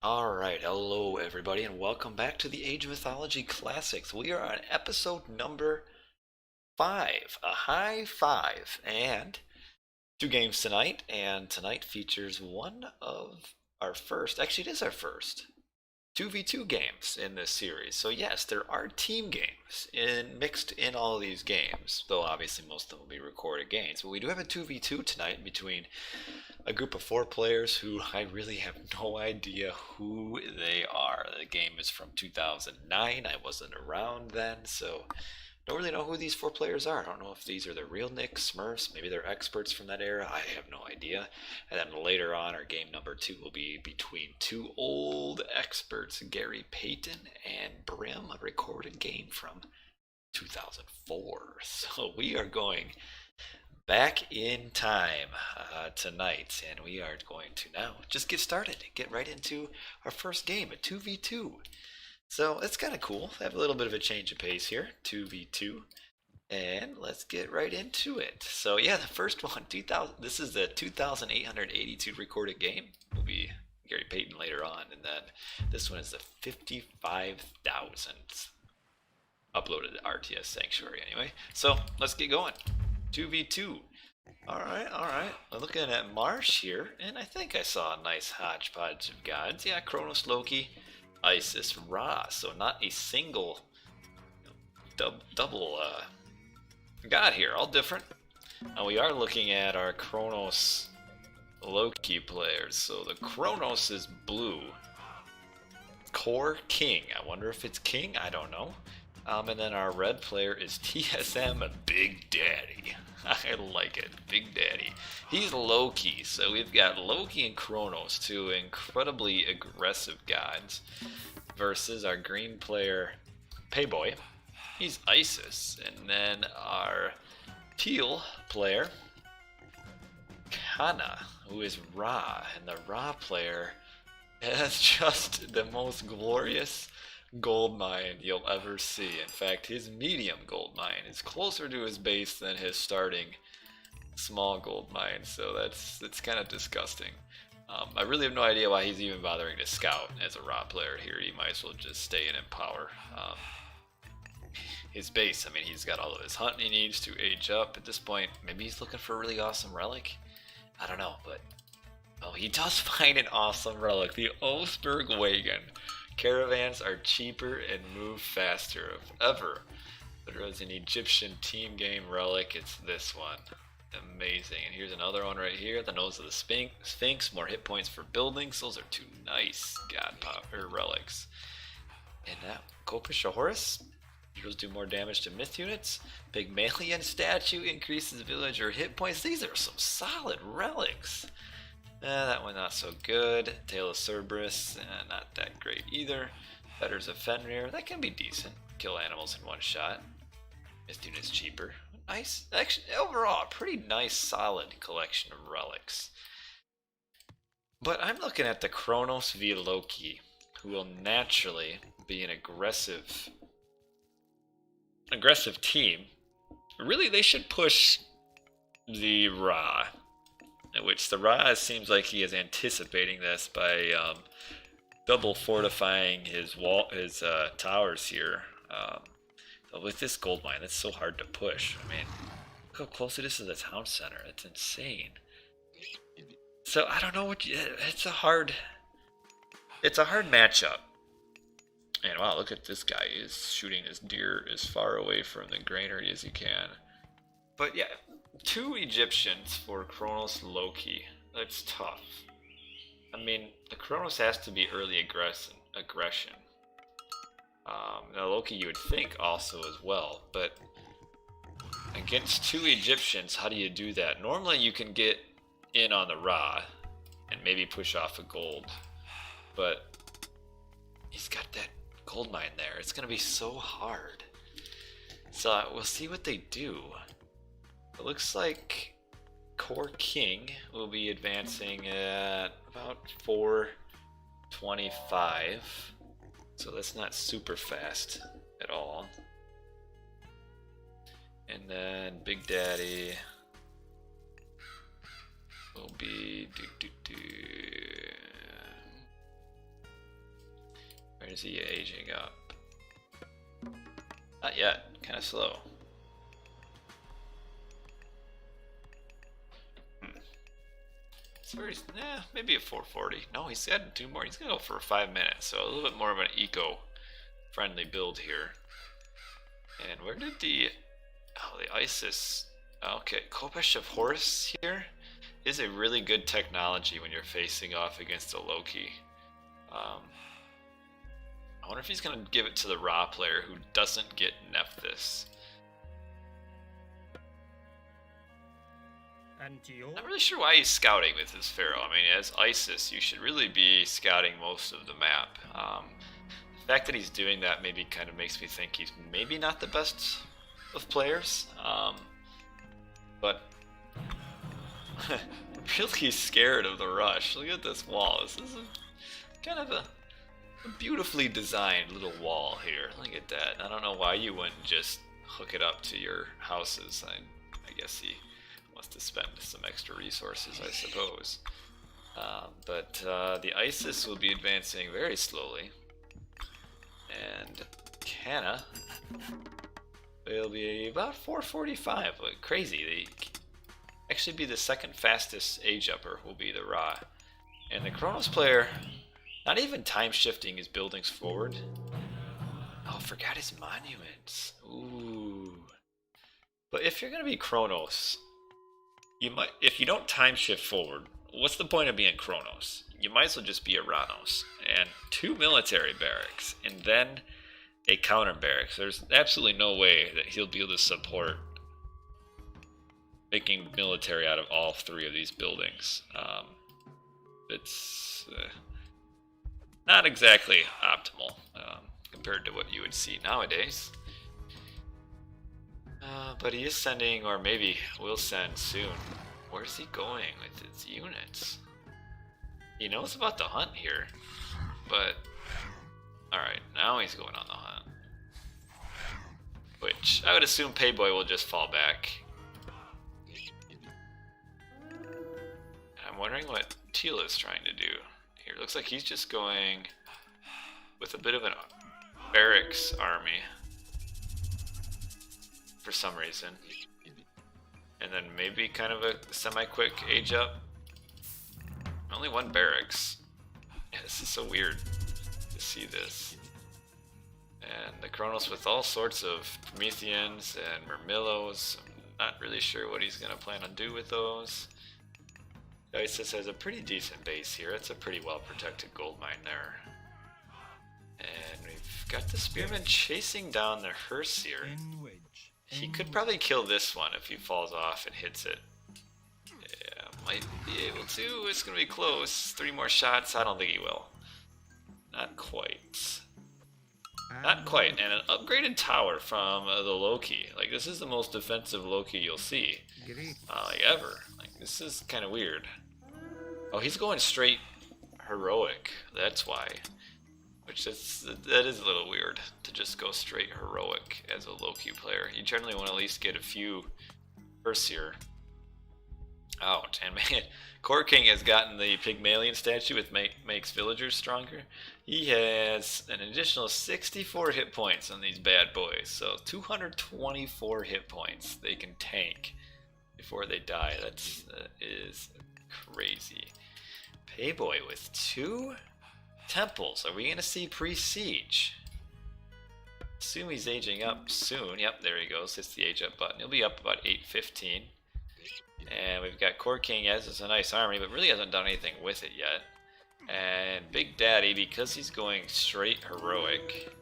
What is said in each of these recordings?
Alright, hello everybody, and welcome back to the Age of Mythology Classics. We are on episode number 5, a high 5, and 2 games tonight, and tonight features one of our first, actually it is our first, 2v2 games in this series. So yes, there are team games mixed in all of these games, though obviously most of them will be recorded games. But we do have a 2v2 tonight between a group of 4 players who I really have no idea who they are. The game is from 2009. I wasn't around then, so don't really know who these 4 players are. I don't know if these are the real Nicks, Smurfs, maybe they're experts from that era. I have no idea. And then later on, our game number 2 will be between 2 old experts, GaryPayton and Brim, a recorded game from 2004. So we are going back in time tonight, and we are going to now just get started, get right into our first game, a 2v2. So it's kind of cool. I have a little bit of a change of pace here, 2v2, and let's get right into it. So yeah, the first one, 2000. This is the 2,882 recorded game. Will be GaryPayton later on, and then this one is the 55,000th uploaded to RTS Sanctuary anyway. So let's get going. 2v2. Alright. I'm looking at Marsh here, and I think I saw a nice hodgepodge of gods. Yeah, Kronos, Loki, Isis, Ra. So not a single double god here, all different. Now we are looking at our Kronos Loki players. So the Kronos is blue. Core King. I wonder if it's King, I don't know. And then our red player is TSM BigDaddy. I like it, BigDaddy. He's Loki, so we've got Loki and Kronos, 2 incredibly aggressive gods, versus our green player Payboy. He's Isis, and then our teal player Kana, who is Ra, and the Ra player has just the most glorious gold mine you'll ever see. In fact, his medium gold mine is closer to his base than his starting small gold mine, so that's kind of disgusting. I really have no idea why he's even bothering to scout as a Ra player here. He might as well just stay in Empower. His base, I mean, he's got all of his hunting he needs to age up at this point. Maybe he's looking for a really awesome relic. I don't know, but oh, he does find an awesome relic, the Oseberg Wagon. Caravans are cheaper and move faster. If ever there was an Egyptian team game relic, it's this one. Amazing. And here's another one right here, the Nose of the Sphinx. More hit points for buildings. Those are 2 nice god relics. And now, Horus. Heroes do more damage to myth units. Pygmalion statue increases villager hit points. These are some solid relics. That one not so good. Tail of Cerberus, not that great either. Fetters of Fenrir, that can be decent. Kill animals in 1 shot. Myth unit's cheaper. Nice, actually, overall, pretty nice, solid collection of relics. But I'm looking at the Kronos via Loki, who will naturally be an aggressive team. Really, they should push the Ra, which the Ra seems like he is anticipating this by double fortifying his towers here. But with this gold mine, that's so hard to push. I mean, look how close it is to the town center. It's insane. So I don't know what it's a hard matchup. And wow, look at this guy. He's shooting his deer as far away from the granary as he can. But yeah, 2 Egyptians for Kronos Loki. That's tough. I mean, the Kronos has to be early aggression. Now Loki you would think also as well, but against 2 Egyptians, how do you do that? Normally you can get in on the Ra and maybe push off a gold, but he's got that gold mine there. It's gonna be so hard. So we'll see what they do. It looks like Core King will be advancing at about 425. So that's not super fast at all. And then BigDaddy will be is he aging up? Not yet. Kind of slow. It's very, maybe a 440. No, he's adding 2 more. He's gonna go for 5 minutes, so a little bit more of an eco-friendly build here. And where did the ISIS? Okay, Kopesh of Horus here is a really good technology when you're facing off against a Loki. I wonder if he's gonna give it to the Ra player who doesn't get Nephthys. Not really sure why he's scouting with his Pharaoh. I mean, as Isis, you should really be scouting most of the map. The fact that he's doing that maybe kind of makes me think he's maybe not the best of players. But really scared of the rush. Look at this wall. This is kind of a beautifully designed little wall here. Look at that. I don't know why you wouldn't just hook it up to your houses. I guess he wants to spend some extra resources, I suppose. But the ISIS will be advancing very slowly. And Kana will be about 445. Like, crazy. They actually be the second fastest age upper will be the Ra. And the Kronos player, not even time shifting his buildings forward. Oh, forgot his monuments. Ooh. But if you're gonna be Kronos, you might, if you don't time shift forward, what's the point of being Kronos? You might as well just be a Ranos and 2 military barracks and then a counter barracks. There's absolutely no way that he'll be able to support making military out of all 3 of these buildings. It's not exactly optimal compared to what you would see nowadays. But he is sending, or maybe will send soon. Where's he going with his units? He knows about the hunt here, but alright, now he's going on the hunt. Which I would assume Payboy will just fall back. I'm wondering what Teal is trying to do here. Looks like he's just going with a bit of an barracks army for some reason. And then maybe kind of a semi-quick age up. Only 1 barracks. Yeah, this is so weird to see this. And the Kronos with all sorts of Prometheans and Murmillos. I'm not really sure what he's going to plan on do with those. Isis has a pretty decent base here. It's a pretty well protected gold mine there. And we've got the Spearman chasing down the hearse here. He could probably kill this one if he falls off and hits it. Yeah, might be able to. It's going to be close. 3 more shots. I don't think he will. Not quite. Not quite. And an upgraded tower from the Loki. Like, this is the most defensive Loki you'll see. Like, ever. Like, this is kind of weird. Oh, he's going straight heroic. That's why. Which that is a little weird to just go straight heroic as a Loki player. You generally want to at least get a few firsts here out. And man, C0R3King has gotten the Pygmalion statue with makes villagers stronger. He has an additional 64 hit points on these bad boys. So 224 hit points they can tank before they die. That is crazy. Payboy with 2 temples. Are we going to see pre-siege? Assume he's aging up soon. Yep, there he goes. Hits the age up button. He'll be up about 815. And we've got C0R3King as a nice army, but really hasn't done anything with it yet. And BigDaddy, because he's going straight heroic.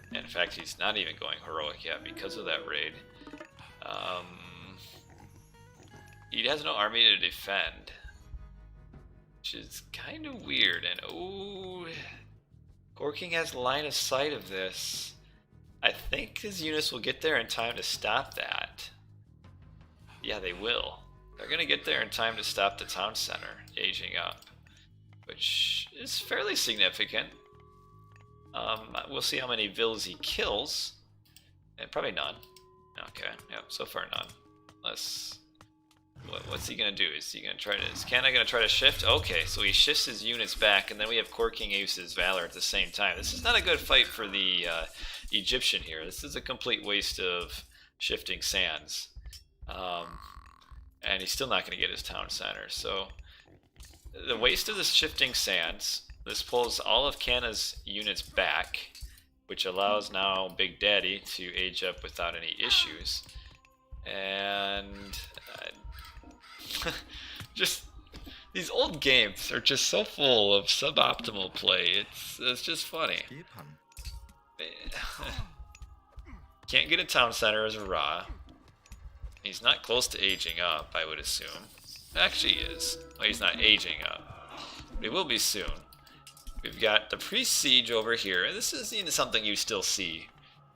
And in fact, he's not even going heroic yet because of that raid. He has no army to defend, which is kind of weird. And oh, C0R3King has line of sight of this. I think his units will get there in time to stop that. Yeah, they will. They're gonna get there in time to stop the town center aging up, which is fairly significant. We'll see how many villas he kills. And probably none. Okay, yep, so far none. Unless What's he gonna do? Is he gonna try to? Is Kana gonna try to shift? Okay, so he shifts his units back, and then we have King uses Valor at the same time. This is not a good fight for the Egyptian here. This is a complete waste of shifting sands, and he's still not gonna get his town center. So the waste of the shifting sands. This pulls all of Kana's units back, which allows now Big Daddy to age up without any issues. And just these old games are just so full of suboptimal play. It's just funny. Can't get a town center as a Ra. He's not close to aging up, I would assume. Actually, he is. Well, he's not aging up, but he will be soon. We've got the Priest Siege over here, and this is something you still see.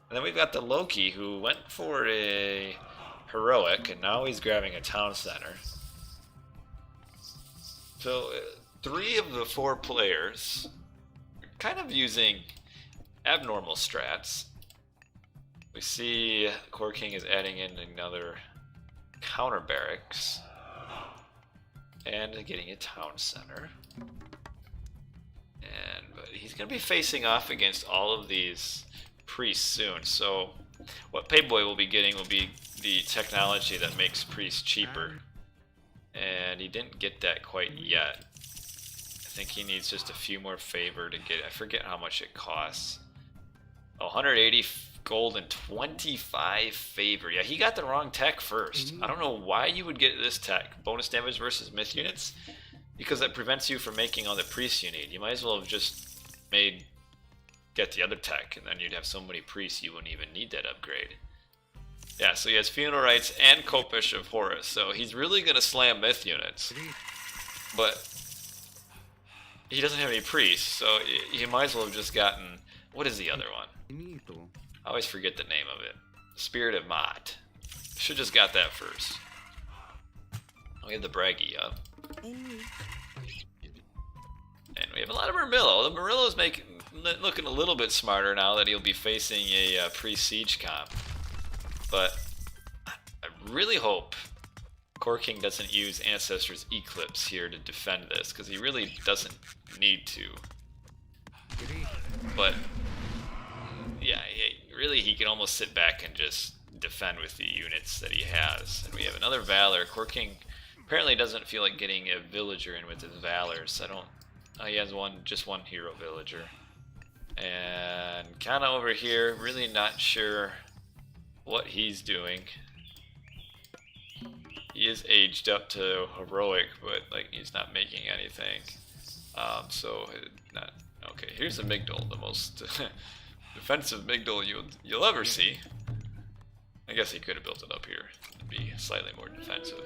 And then we've got the Loki, who went for a heroic, and now he's grabbing a town center. So 3 of the 4 players are kind of using abnormal strats. We see King is adding in another counter barracks and getting a town center. But he's going to be facing off against all of these priests soon. So what Payboy will be getting will be the technology that makes priests cheaper. And he didn't get that quite yet. I think he needs just a few more favor to get it. I forget how much it costs. 180 gold and 25 favor. Yeah, he got the wrong tech first. I don't know why you would get this tech. Bonus damage versus myth units. Because that prevents you from making all the priests you need. You might as well have just get the other tech, and then you'd have so many priests you wouldn't even need that upgrade. Yeah, so he has Funeral Rites and Copish of Horus, so he's really going to slam myth units. But he doesn't have any priests, so he might as well have just gotten... What is the other one? I always forget the name of it. Spirit of Mott. Should just got that first. We have the Braggy up. And we have a lot of Murillo. The Murillo's looking a little bit smarter now that he'll be facing a pre-siege comp. But I really hope King doesn't use Ancestor's Eclipse here to defend this, because he really doesn't need to. But yeah, really he can almost sit back and just defend with the units that he has. And we have another Valor. King apparently doesn't feel like getting a villager in with his Valors. He has just one hero villager. And kinda over here, really not sure what he's doing. He is aged up to heroic, but like he's not making anything. Okay. Here's a Migdol, the most defensive Migdol you'll ever see. I guess he could have built it up here to be slightly more defensive.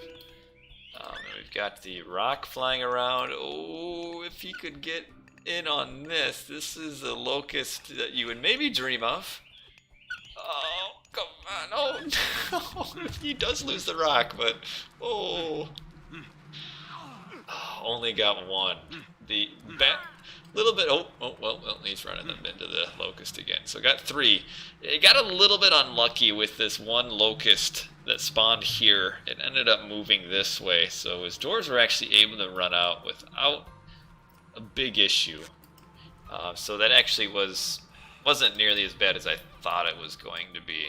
And we've got the rock flying around. Oh, if he could get in on this. This is a locust that you would maybe dream of. Oh, come on. Oh, no. He does lose the rock, but... Oh. Only got one. The little bit... Well, he's running them into the locust again. So got 3. It got a little bit unlucky with this one locust that spawned here. It ended up moving this way, so his doors were actually able to run out without a big issue. So that actually wasn't nearly as bad as I thought it was going to be.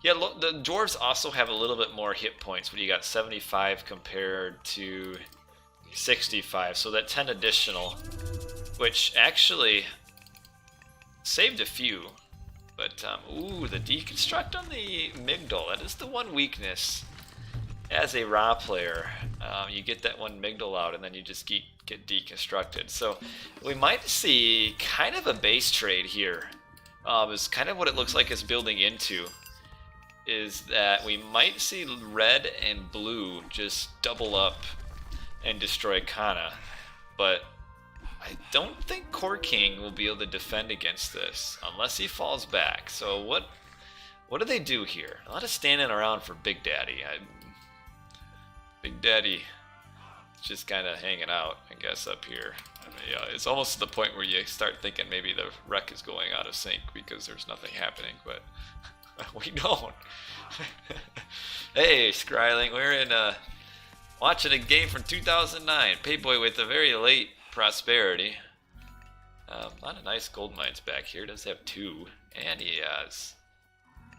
Yeah, the dwarves also have a little bit more hit points, but you got 75 compared to 65, so that 10 additional, which actually saved a few. But, ooh, the deconstruct on the Migdol, that is the one weakness. As a Ra player, you get that one Migdol out and then you just get deconstructed. So we might see kind of a base trade here. Is kind of what it looks like it's building into. Is that we might see red and blue just double up and destroy Kana. But I don't think King will be able to defend against this unless he falls back. So what do they do here? A lot of standing around for Big Daddy. Big Daddy just kind of hanging out, I guess, up here. I mean, yeah, it's almost to the point where you start thinking maybe the wreck is going out of sync because there's nothing happening. But We don't. Hey, Skryling, we're in watching a game from 2009. Payboy with a very late prosperity. A lot of nice gold mines back here. Does have 2, and he has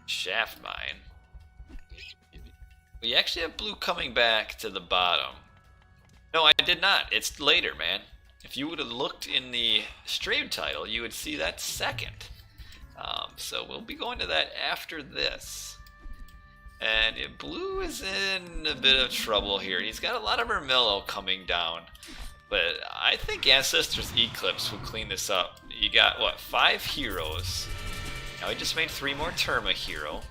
shaft mine. We actually have blue coming back to the bottom. No, I did not. It's later, man. If you would have looked in the stream title, you would see that second. So we'll be going to that after this. And blue is in a bit of trouble here. He's got a lot of Mermello coming down. But I think Ancestors Eclipse will clean this up. You got, what, 5 heroes. Now he just made 3 more Terma hero.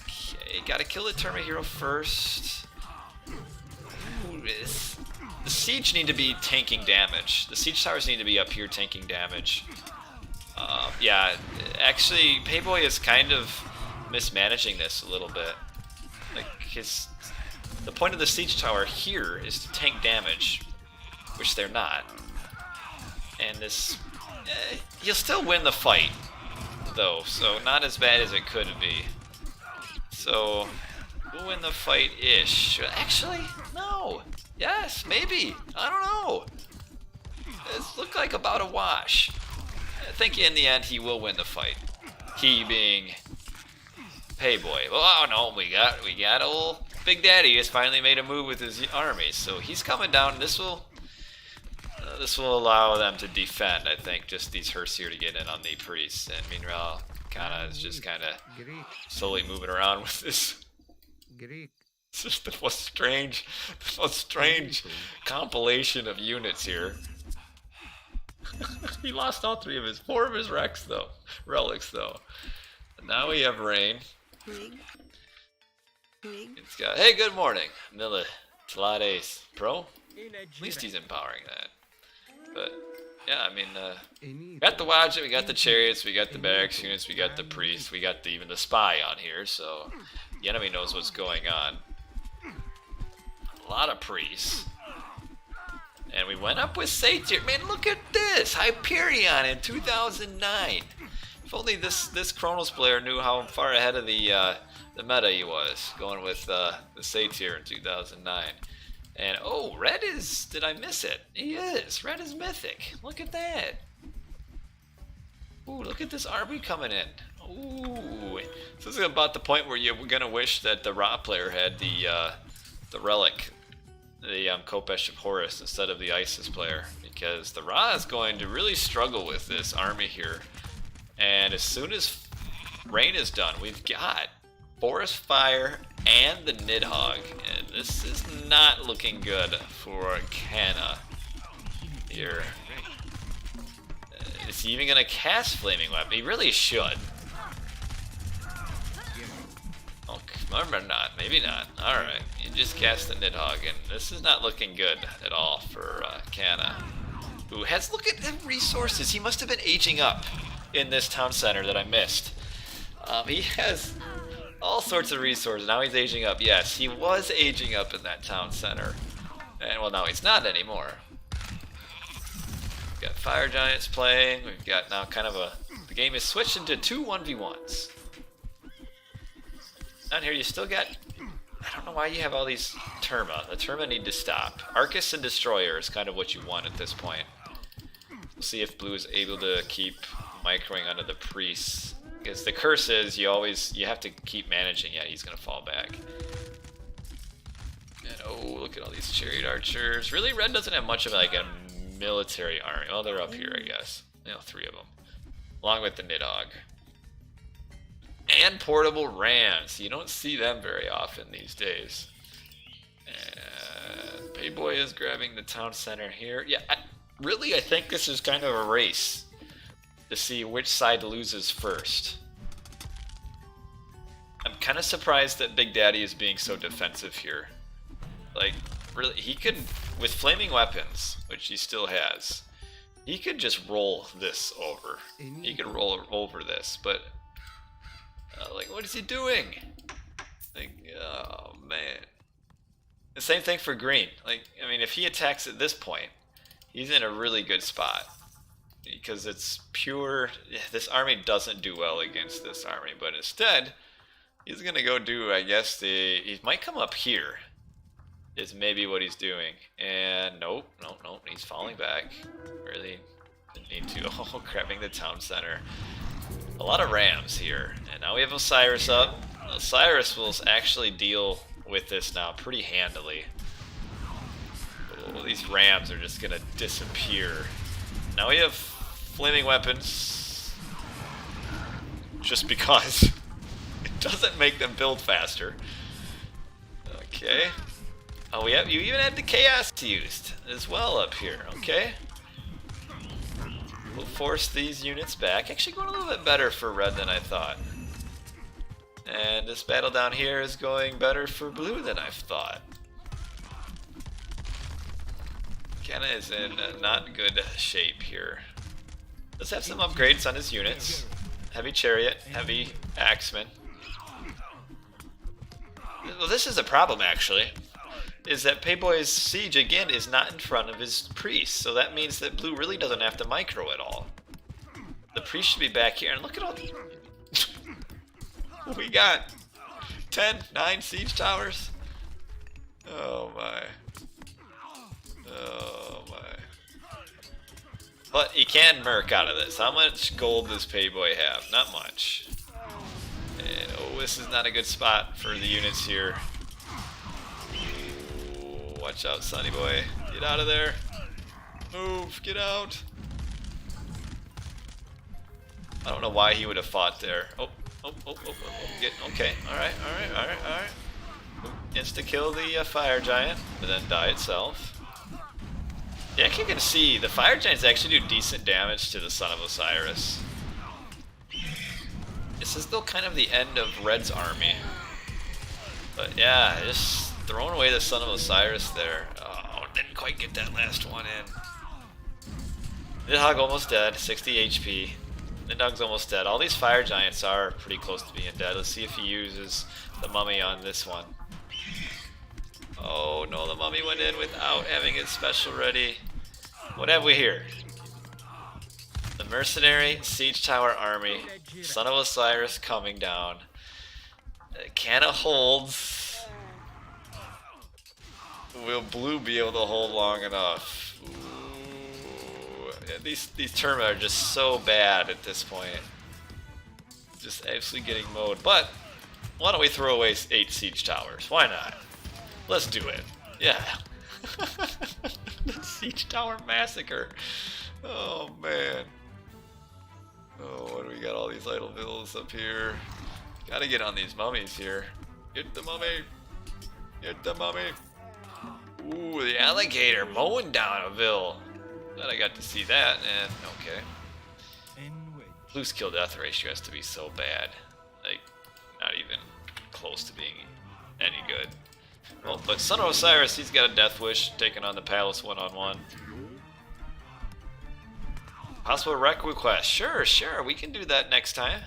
Okay, gotta kill the Terma hero first. Ooh, the siege need to be tanking damage. The siege towers need to be up here tanking damage. Yeah, actually, Payboy is kind of mismanaging this a little bit. Like, the point of the siege tower here is to tank damage, which they're not. And this, you'll still win the fight, though, so not as bad as it could be. So, we'll win the fight-ish. Actually, no. Yes, maybe. I don't know. It looked like about a wash. I think in the end he will win the fight. He being Payboy. Oh no, we got old Big Daddy has finally made a move with his army, so he's coming down. This will allow them to defend. I think just these hearse here to get in on the priests, and meanwhile, is just slowly moving around with this. It's just the most strange compilation of units here. He lost all 4 of his relics though. And now we have rain. It's got, hey, good morning, Militelades Pro. At least he's empowering that. But yeah, I mean, got the Wadjet, we got the chariots, we got the barracks units, we got the priests, we got even the spy on here, so the enemy knows what's going on. A lot of priests. And we went up with Satyr. Man, look at this! Hyperion in 2009. If only this Kronos player knew how far ahead of the meta he was, going with the Satyr in 2009. And oh, red is, did I miss it? He is. Red is mythic. Look at that. Ooh, look at this army coming in. Ooh. This is about the point where you're gonna wish that the Ra player had the relic, the Kopesh of Horus instead of the Isis player, because the Ra is going to really struggle with this army here. And as soon as rain is done, we've got Forest Fire and the Nidhogg, and this is not looking good for Kana here. Is he even gonna cast Flaming Weapon? He really should. Oh, remember not, maybe not. Alright, you just cast the Nidhogg, and this is not looking good at all for Kana. Who has, look at the resources, he must have been aging up in this town center that I missed. He has all sorts of resources. Now he's aging up. Yes, he was aging up in that town center. And well, now he's not anymore. We've got Fire Giants playing. We've got now kind of the game is switched into 2 1v1s. Down here you still got, I don't know why you have all these Terma. The Terma need to stop. Arcus and Destroyer is kind of what you want at this point. We'll see if blue is able to keep microing onto the priests. Because the curse is you have to keep managing. Yeah, he's gonna fall back. And oh, look at all these chariot archers. Really, red doesn't have much of like a military army. Oh, they're up here, I guess. You know, 3 of them, along with the Nidhogg and portable rams. You don't see them very often these days. And Payboy is grabbing the town center here. Yeah, I think this is kind of a race to see which side loses first. I'm kind of surprised that Big Daddy is being so defensive here. Like, really, he could, with flaming weapons, which he still has, he could just roll this over. He could roll over this, but like, what is he doing? Like, oh man. The same thing for green. Like, I mean, if he attacks at this point, he's in a really good spot. because it's pure. This army doesn't do well against this army, but instead he's gonna go do, I guess, he might come up here is maybe what he's doing. And nope, he's falling back. Really didn't need to. Oh, grabbing the town center. A lot of rams here. And now we have Osiris up. Osiris will actually deal with this now pretty handily. Oh, these rams are just gonna disappear. Now we have flaming weapons. Just because it doesn't make them build faster. Okay. Oh, you even had the chaos used as well up here. Okay. We'll force these units back. Actually going a little bit better for red than I thought. And this battle down here is going better for blue than I thought. Kenna is in not good shape here. Let's have some upgrades on his units. Heavy chariot, heavy axeman. Well, this is a problem actually. Is that Payboy's siege again is not in front of his priest, so that means that blue really doesn't have to micro at all. The priest should be back here, and look at all the... We got 9 siege towers. Oh my. Oh my. But he can merc out of this. How much gold does Payboy have? Not much. And oh, this is not a good spot for the units here. Ooh, watch out, Sonny boy. Get out of there. Move, get out. I don't know why he would have fought there. Oh, get, okay, alright. Insta-kill the fire giant, but then die itself. Yeah, you can see, the fire giants actually do decent damage to the Son of Osiris. This is still kind of the end of Red's army. But yeah, just throwing away the Son of Osiris there. Oh, didn't quite get that last one in. Nidhogg almost dead, 60 HP. Nidhogg's almost dead. All these fire giants are pretty close to being dead. Let's see if he uses the mummy on this one. Oh no, the mummy went in without having its special ready. What have we here? The mercenary siege tower army. Son of Osiris coming down. Canna holds. Will blue be able to hold long enough? Yeah, these terms are just so bad at this point. Just absolutely getting mowed. But why don't we throw away 8 siege towers? Why not? Let's do it. Yeah. The siege tower massacre. Oh man. Oh, what do we got? All these idle villas up here. Gotta get on these mummies here. Get the mummy. Get the mummy. Ooh, the alligator mowing down a vill. Glad I got to see that, and okay. Blue's kill death ratio has to be so bad. Like, not even close to being any good. Well, but Son of Osiris, he's got a death wish, taking on the palace one-on-one. Possible rec request. Sure, we can do that next time.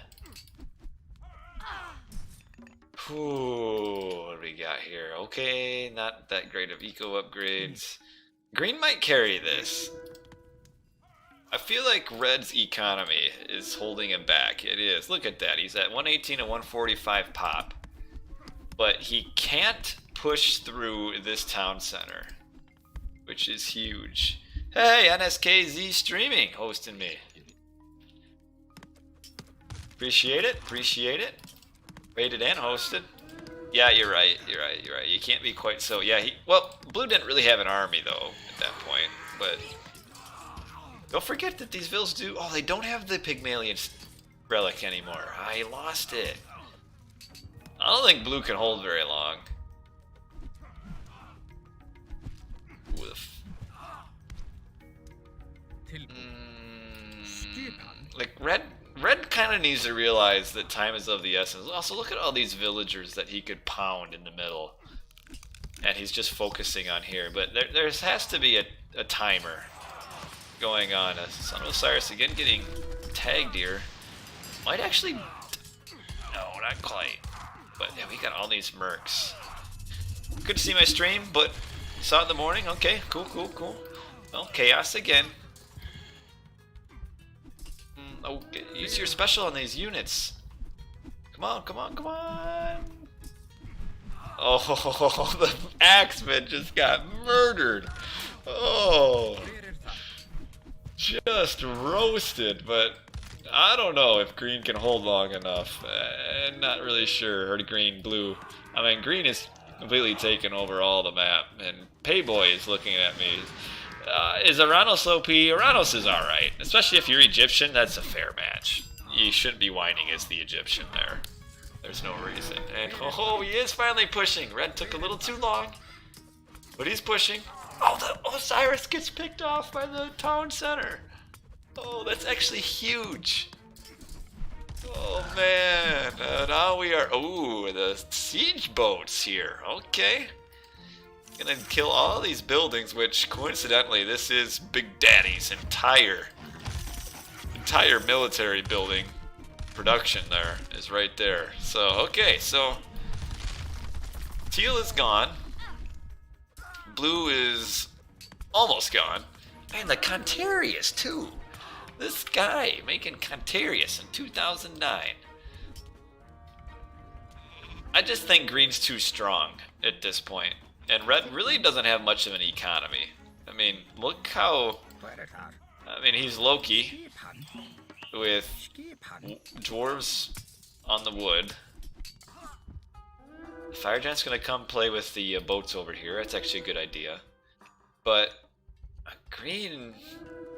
Ooh, what do we got here? Okay, not that great of eco upgrades. Green might carry this. I feel like Red's economy is holding him back. It is. Look at that. He's at 118 and 145 pop. But he can't push through this town center, which is huge. Hey, NSKZ streaming, hosting me. Appreciate it. Rated and hosted. Yeah, you're right. You can't be quite so. Yeah, well, blue didn't really have an army though at that point, but don't forget that these vills do. Oh, they don't have the Pygmalion relic anymore. I lost it. I don't think blue can hold very long. Like Red kind of needs to realize that time is of the essence. Also, look at all these villagers that he could pound in the middle, and he's just focusing on here. But there has to be a timer going on. Son of Osiris again getting tagged here. Might actually, no, not quite. But yeah, we got all these mercs. Good to see my stream, but saw it in the morning. Okay, cool. Well, chaos again. Oh, use your special on these units. Come on, come on, come on. Oh, the Axeman just got murdered. Oh, just roasted, but I don't know if green can hold long enough. Not really sure. Or green, blue. I mean, green is completely taken over all the map, and Payboy is looking at me. Is Aranos OP? Aranos is alright. Especially if you're Egyptian, that's a fair match. You shouldn't be whining as the Egyptian there. There's no reason. And oh, he is finally pushing. Red took a little too long, but he's pushing. Oh, the Osiris gets picked off by the town center. Oh, that's actually huge. Oh man, now we are. Oh, the siege boats here. Okay, gonna kill all these buildings. Which coincidentally, this is BigDaddy's entire military building production. There is right there. So okay, so teal is gone. Blue is almost gone. And the Contarius too. This guy making Contarius in 2009. I just think green's too strong at this point. And red really doesn't have much of an economy. I mean, look how... I mean, he's Loki with dwarves on the wood. Fire Giant's gonna come play with the boats over here. That's actually a good idea. But green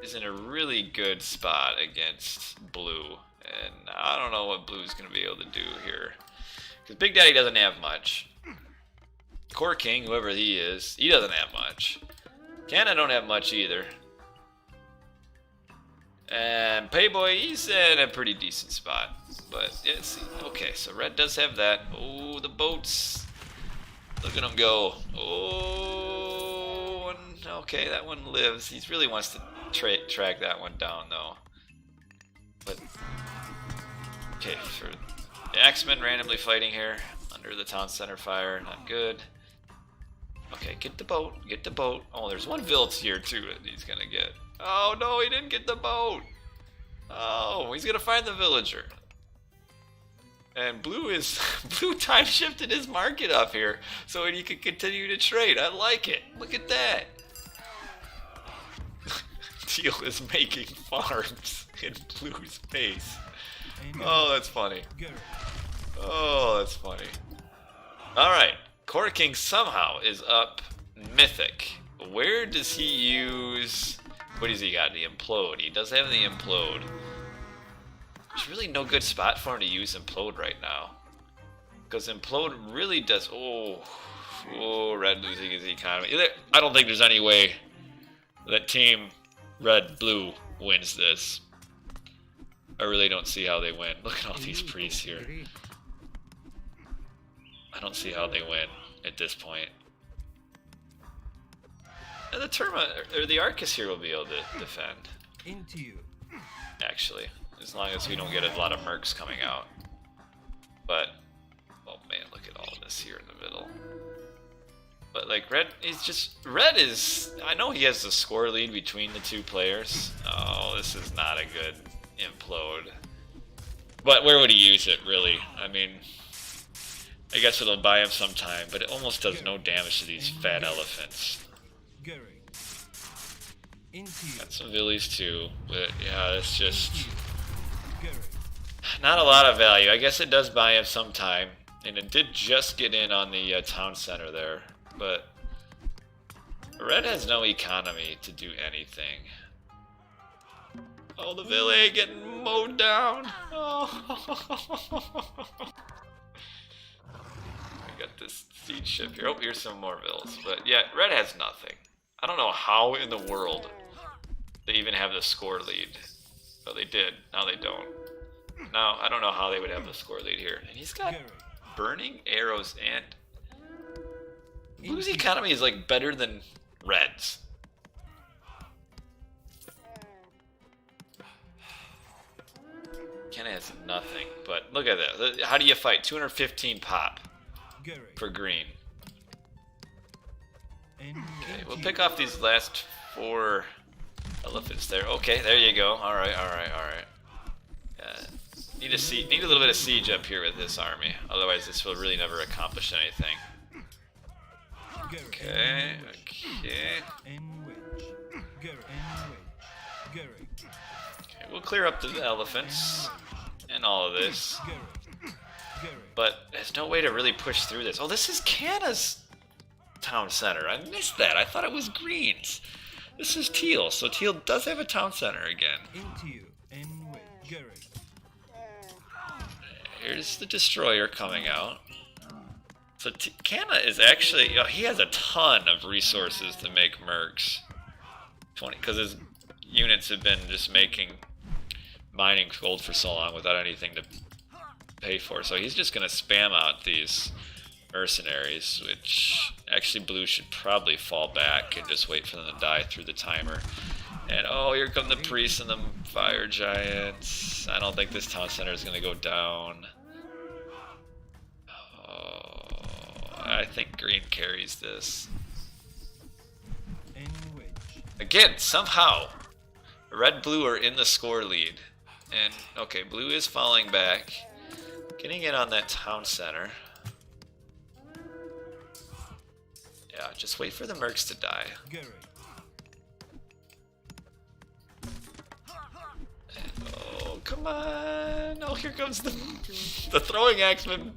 is in a really good spot against blue, and I don't know what blue's gonna be able to do here, because BigDaddy doesn't have much. Core King, whoever he is, he doesn't have much. Canna don't have much either. And Payboy, he's in a pretty decent spot. But it's okay, so red does have that. Oh, the boats. Look at him go. Oh, and okay, that one lives. He really wants to track that one down though. But okay, for the X-Men randomly fighting here under the town center fire, not good. Okay, get the boat, get the boat. Oh, there's one Vilts here too that he's gonna get. Oh no, he didn't get the boat. Oh, he's gonna find the villager. And blue time shifted his market up here so he can continue to trade. I like it. Look at that. Teal is making farms in blue's face. Oh, that's funny. Oh, that's funny. Alright, Core King somehow is up Mythic. Where does he use... What does he got? The Implode. He does have the Implode. There's really no good spot for him to use Implode right now. Because Implode really does... Oh, red losing his economy. I don't think there's any way that team red-blue wins this. I really don't see how they win. Look at all these priests here. I don't see how they win at this point. And the Terma, or the Arcus here will be able to defend. Actually, as long as we don't get a lot of mercs coming out. But, oh man, look at all of this here in the middle. But like red, red is, I know he has the score lead between the two players. Oh, this is not a good Implode. But where would he use it, really? I mean, I guess it'll buy him some time, but it almost does no damage to these fat elephants. Got some villies too, but yeah, it's just not a lot of value. I guess it does buy him some time, and it did just get in on the town center there, but red has no economy to do anything. Oh, the village getting mowed down. Oh. I got this siege ship here. Oh, here's some more vills, but yeah, red has nothing. I don't know how in the world they even have the score lead. Oh, they did. Now they don't. Now, I don't know how they would have the score lead here. And he's got burning arrows and... Blue's economy is like better than red's. Kenna has nothing, but look at that. How do you fight? 215 pop for green. Okay, we'll pick off these last 4 elephants there. Okay, there you go. Alright, alright, alright. Need a little bit of siege up here with this army. Otherwise, this will really never accomplish anything. Okay, okay. Okay, we'll clear up the elephants and all of this. But there's no way to really push through this. Oh, this is Canna's town center. I missed that. I thought it was Green's. This is Teal, so Teal does have a town center again. Here's the destroyer coming out. So Canna is actually, he has a ton of resources to make mercs. 20, because his units have been just mining gold for so long without anything to pay for. So he's just going to spam out these mercenaries, which actually blue should probably fall back and just wait for them to die through the timer. And oh, here come the priests and the fire giants. I don't think this town center is going to go down. Oh, I think green carries this. Again, somehow, red blue are in the score lead. And okay, blue is falling back. Getting in on that town center. Yeah, just wait for the mercs to die. And, oh, come on! Oh, here comes the throwing axeman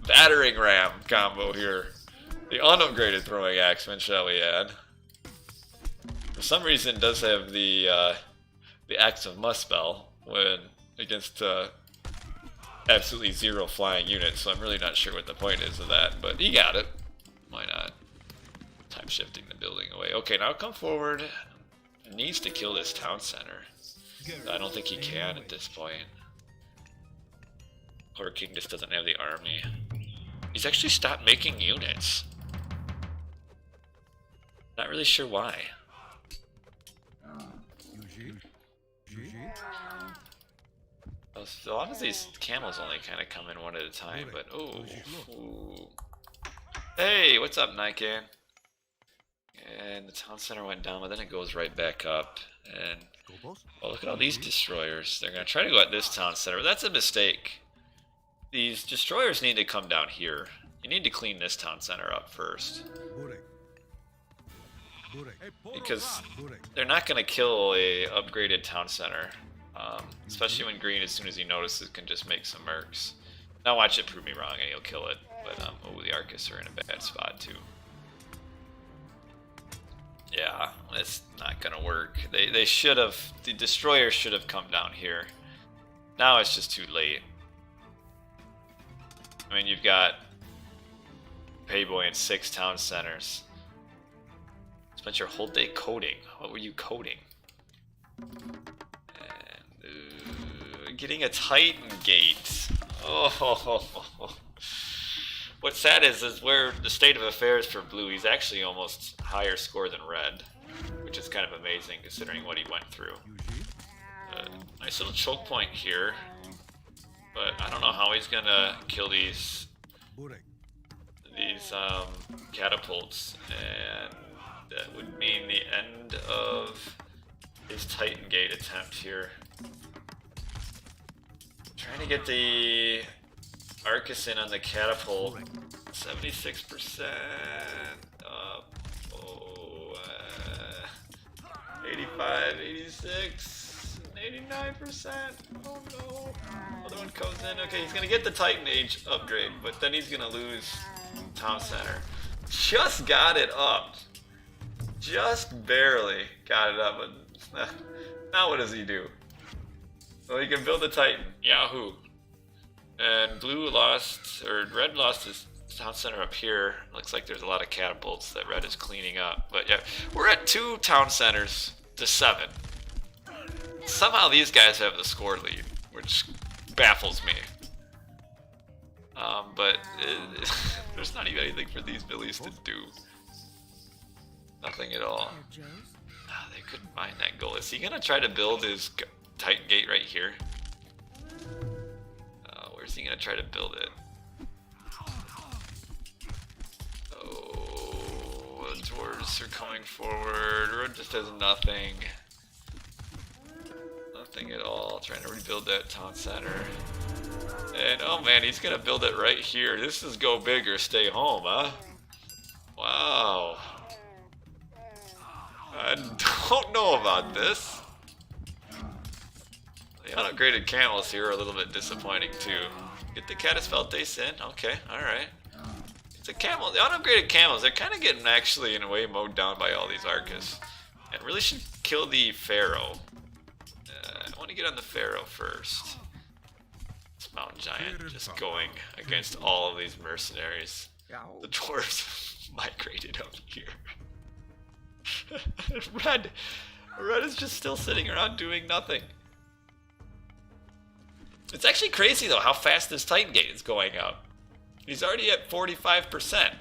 battering ram combo here. The unupgraded throwing axeman, shall we add? For some reason, it does have the axe of Muspel when against absolutely zero flying units. So I'm really not sure what the point is of that, but he got it. Why not? Time shifting the building away. Okay, now come forward. Needs to kill this town center. I don't think he can at this point. C0R3King just doesn't have the army. He's actually stopped making units. Not really sure why. A lot of these camels only kind of come in one at a time, but oh. Hey, what's up, Nikan? And the town center went down, but then it goes right back up. And oh, look at all these destroyers. They're going to try to go at this town center, but that's a mistake. These destroyers need to come down here. You need to clean this town center up first. Because they're not going to kill a upgraded town center. Especially when green, as soon as he notices, can just make some mercs. Now watch it prove me wrong and he'll kill it. But, oh, the Arcus are in a bad spot too. Yeah, it's not gonna work. They should have, the destroyers should have come down here. Now it's just too late. I mean, you've got Payboy in 6 town centers. Spent your whole day coding. What were you coding? And getting a Titan gate. Oh. What's sad is where the state of affairs for blue. He's actually almost higher score than red, which is kind of amazing considering what he went through. Nice little choke point here, but I don't know how he's gonna kill these catapults, and that would mean the end of his Titan gate attempt here. Trying to get the Arcus in on the catapult. 76% up. Oh, 85, 86, 89%. Oh no. Other one comes in. Okay, he's gonna get the Titan Age upgrade, but then he's gonna lose town center. Just got it up. Just barely got it up, but now what does he do? Well, he can build the Titan. Yahoo! And blue lost, or red lost his town center up here. Looks like there's a lot of catapults that red is cleaning up. But yeah, we're at 2 town centers to 7. Somehow these guys have the score lead, which baffles me. But there's not even anything for these billies to do. Nothing at all. They couldn't find that goal. Is he gonna try to build his Titan gate right here? Where's he gonna try to build it? Oh, the dwarves are coming forward. Road just does nothing. nothing at all. Trying to rebuild that town center. And oh man, he's gonna build it right here. This is go big or stay home, huh? Wow. I don't know about this. The unupgraded camels here are a little bit disappointing too. Get the Catasfeltes in. Okay, alright. It's a camel. The unupgraded camels, they're kind of getting actually in a way mowed down by all these Arcas. And really should kill the Pharaoh. I want to get on the Pharaoh first. This mountain giant just going against all of these mercenaries. The dwarves migrated up here. Red is just still sitting around doing nothing. It's actually crazy though how fast this Titan Gate is going up. He's already at 45%.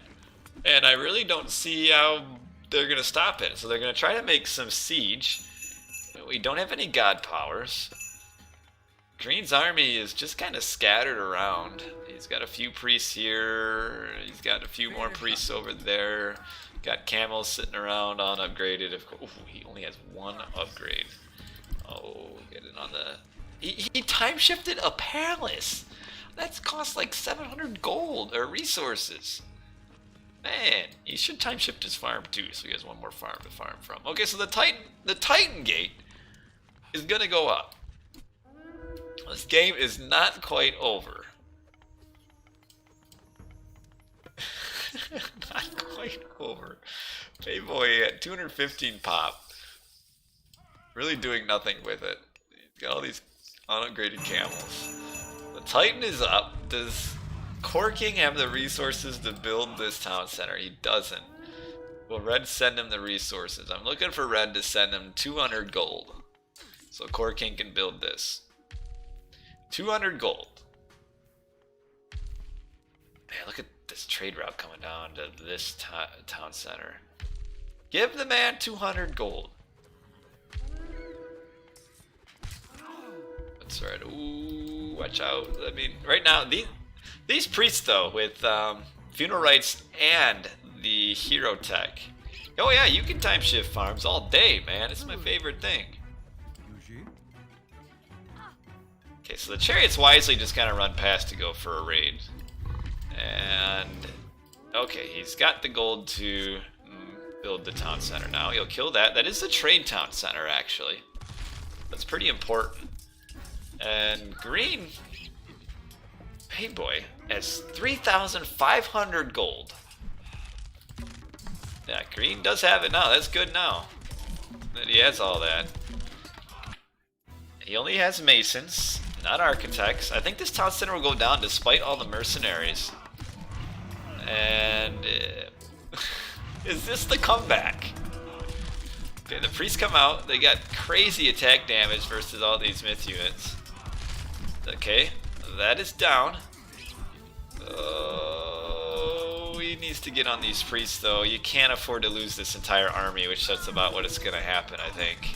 And I really don't see how they're going to stop it. So they're going to try to make some siege. We don't have any god powers. Green's army is just kind of scattered around. He's got a few priests here. He's got a few more priests over there. Got camels sitting around unupgraded. Ooh, he only has one upgrade. Oh, get it on the... He time shifted a palace. That's cost like 700 gold or resources. Man, he should time shift his farm too, so he has one more farm to farm from. Okay, so the Titan Gate is gonna go up. This game is not quite over. Not quite over. Payboy at 215 pop. Really doing nothing with it. He's got all these unupgraded camels. The Titan is up. Does C0R3King have the resources to build this town center? He doesn't. Will Red send him the resources? I'm looking for Red to send him 200 gold. So C0R3King can build this. 200 gold. Man, look at this trade route coming down to this town center. Give the man 200 gold. That's right. Ooh, watch out. I mean, right now, these priests, though, with funeral rites and the hero tech. Oh, yeah, you can time shift farms all day, man. It's my favorite thing. Okay, so the chariots wisely just kind of run past to go for a raid. And, okay, he's got the gold to build the town center now. He'll kill that. That is the trade town center, actually. That's pretty important. And Green, Payboy, has 3,500 gold. Yeah, Green does have it now. That's good now that he has all that. He only has masons, not architects. I think this town center will go down despite all the mercenaries. And is this the comeback? Okay, the priests come out. They got crazy attack damage versus all these myth units. Okay, that is down. Oh, he needs to get on these priests though. You can't afford to lose this entire army, which that's about what it's going to happen, I think.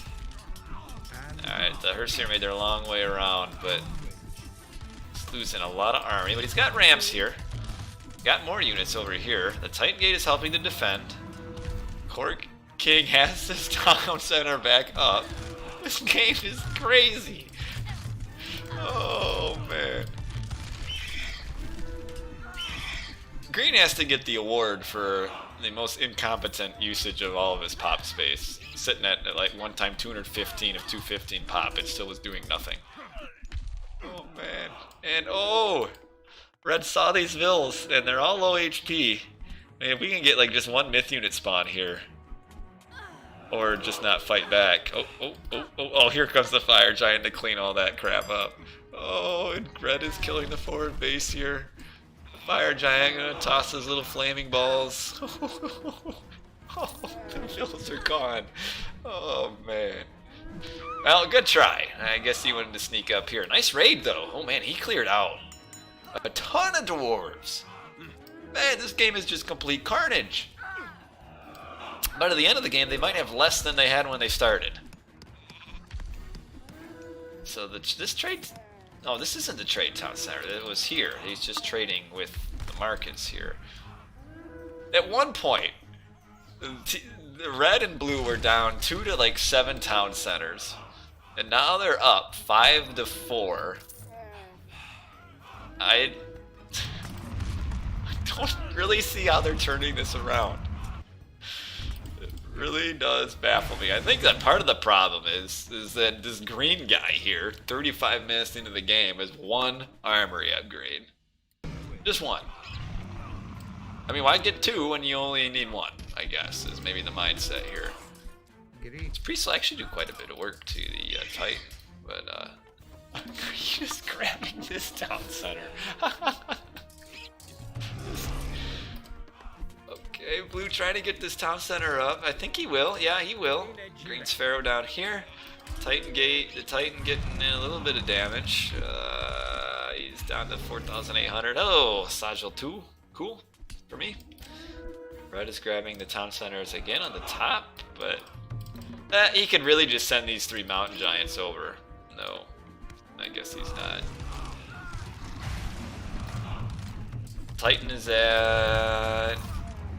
Alright, the Hersier made their long way around, but he's losing a lot of army. But he's got ramps here. Got more units over here. The Titan Gate is helping to defend. C0R3King has this town center back up. This game is crazy. Oh, man. Green has to get the award for the most incompetent usage of all of his pop space. Sitting at like one time 215 of 215 pop, it still was doing nothing. Oh, man. And oh! Red saw these vills, and they're all low HP. I mean, if we can get like just one myth unit spawn here, or just not fight back. Oh, here comes the fire giant to clean all that crap up. Oh, and Red is killing the forward base here. The fire giant gonna toss his little flaming balls. Oh, the vills are gone. Oh, man. Well, good try. I guess he wanted to sneak up here. Nice raid, though. Oh, man, he cleared out a ton of dwarves. Man, this game is just complete carnage. But at the end of the game, they might have less than they had when they started. So this trade... Oh, this isn't the trade town center. It was here. He's just trading with the markets here. At one point, the red and blue were down 2 to like 7 town centers. And now they're up 5-4. I don't really see how they're turning this around. It really does baffle me. I think that part of the problem is that this green guy here, 35 minutes into the game, has one armory upgrade. Just one. I mean, why get two when you only need one, I guess, is maybe the mindset here. These priests will actually do quite a bit of work to the Titan, but he's just grabbing this town center. Okay, blue trying to get this town center up. I think he will. Yeah, he will. Green's Pharaoh down here. Titan gate. The Titan getting in a little bit of damage. He's down to 4,800. Oh, Sajal 2. Cool for me. Red is grabbing the town centers again on the top, but he could really just send these 3 mountain giants over. No, I guess he's not. Titan is at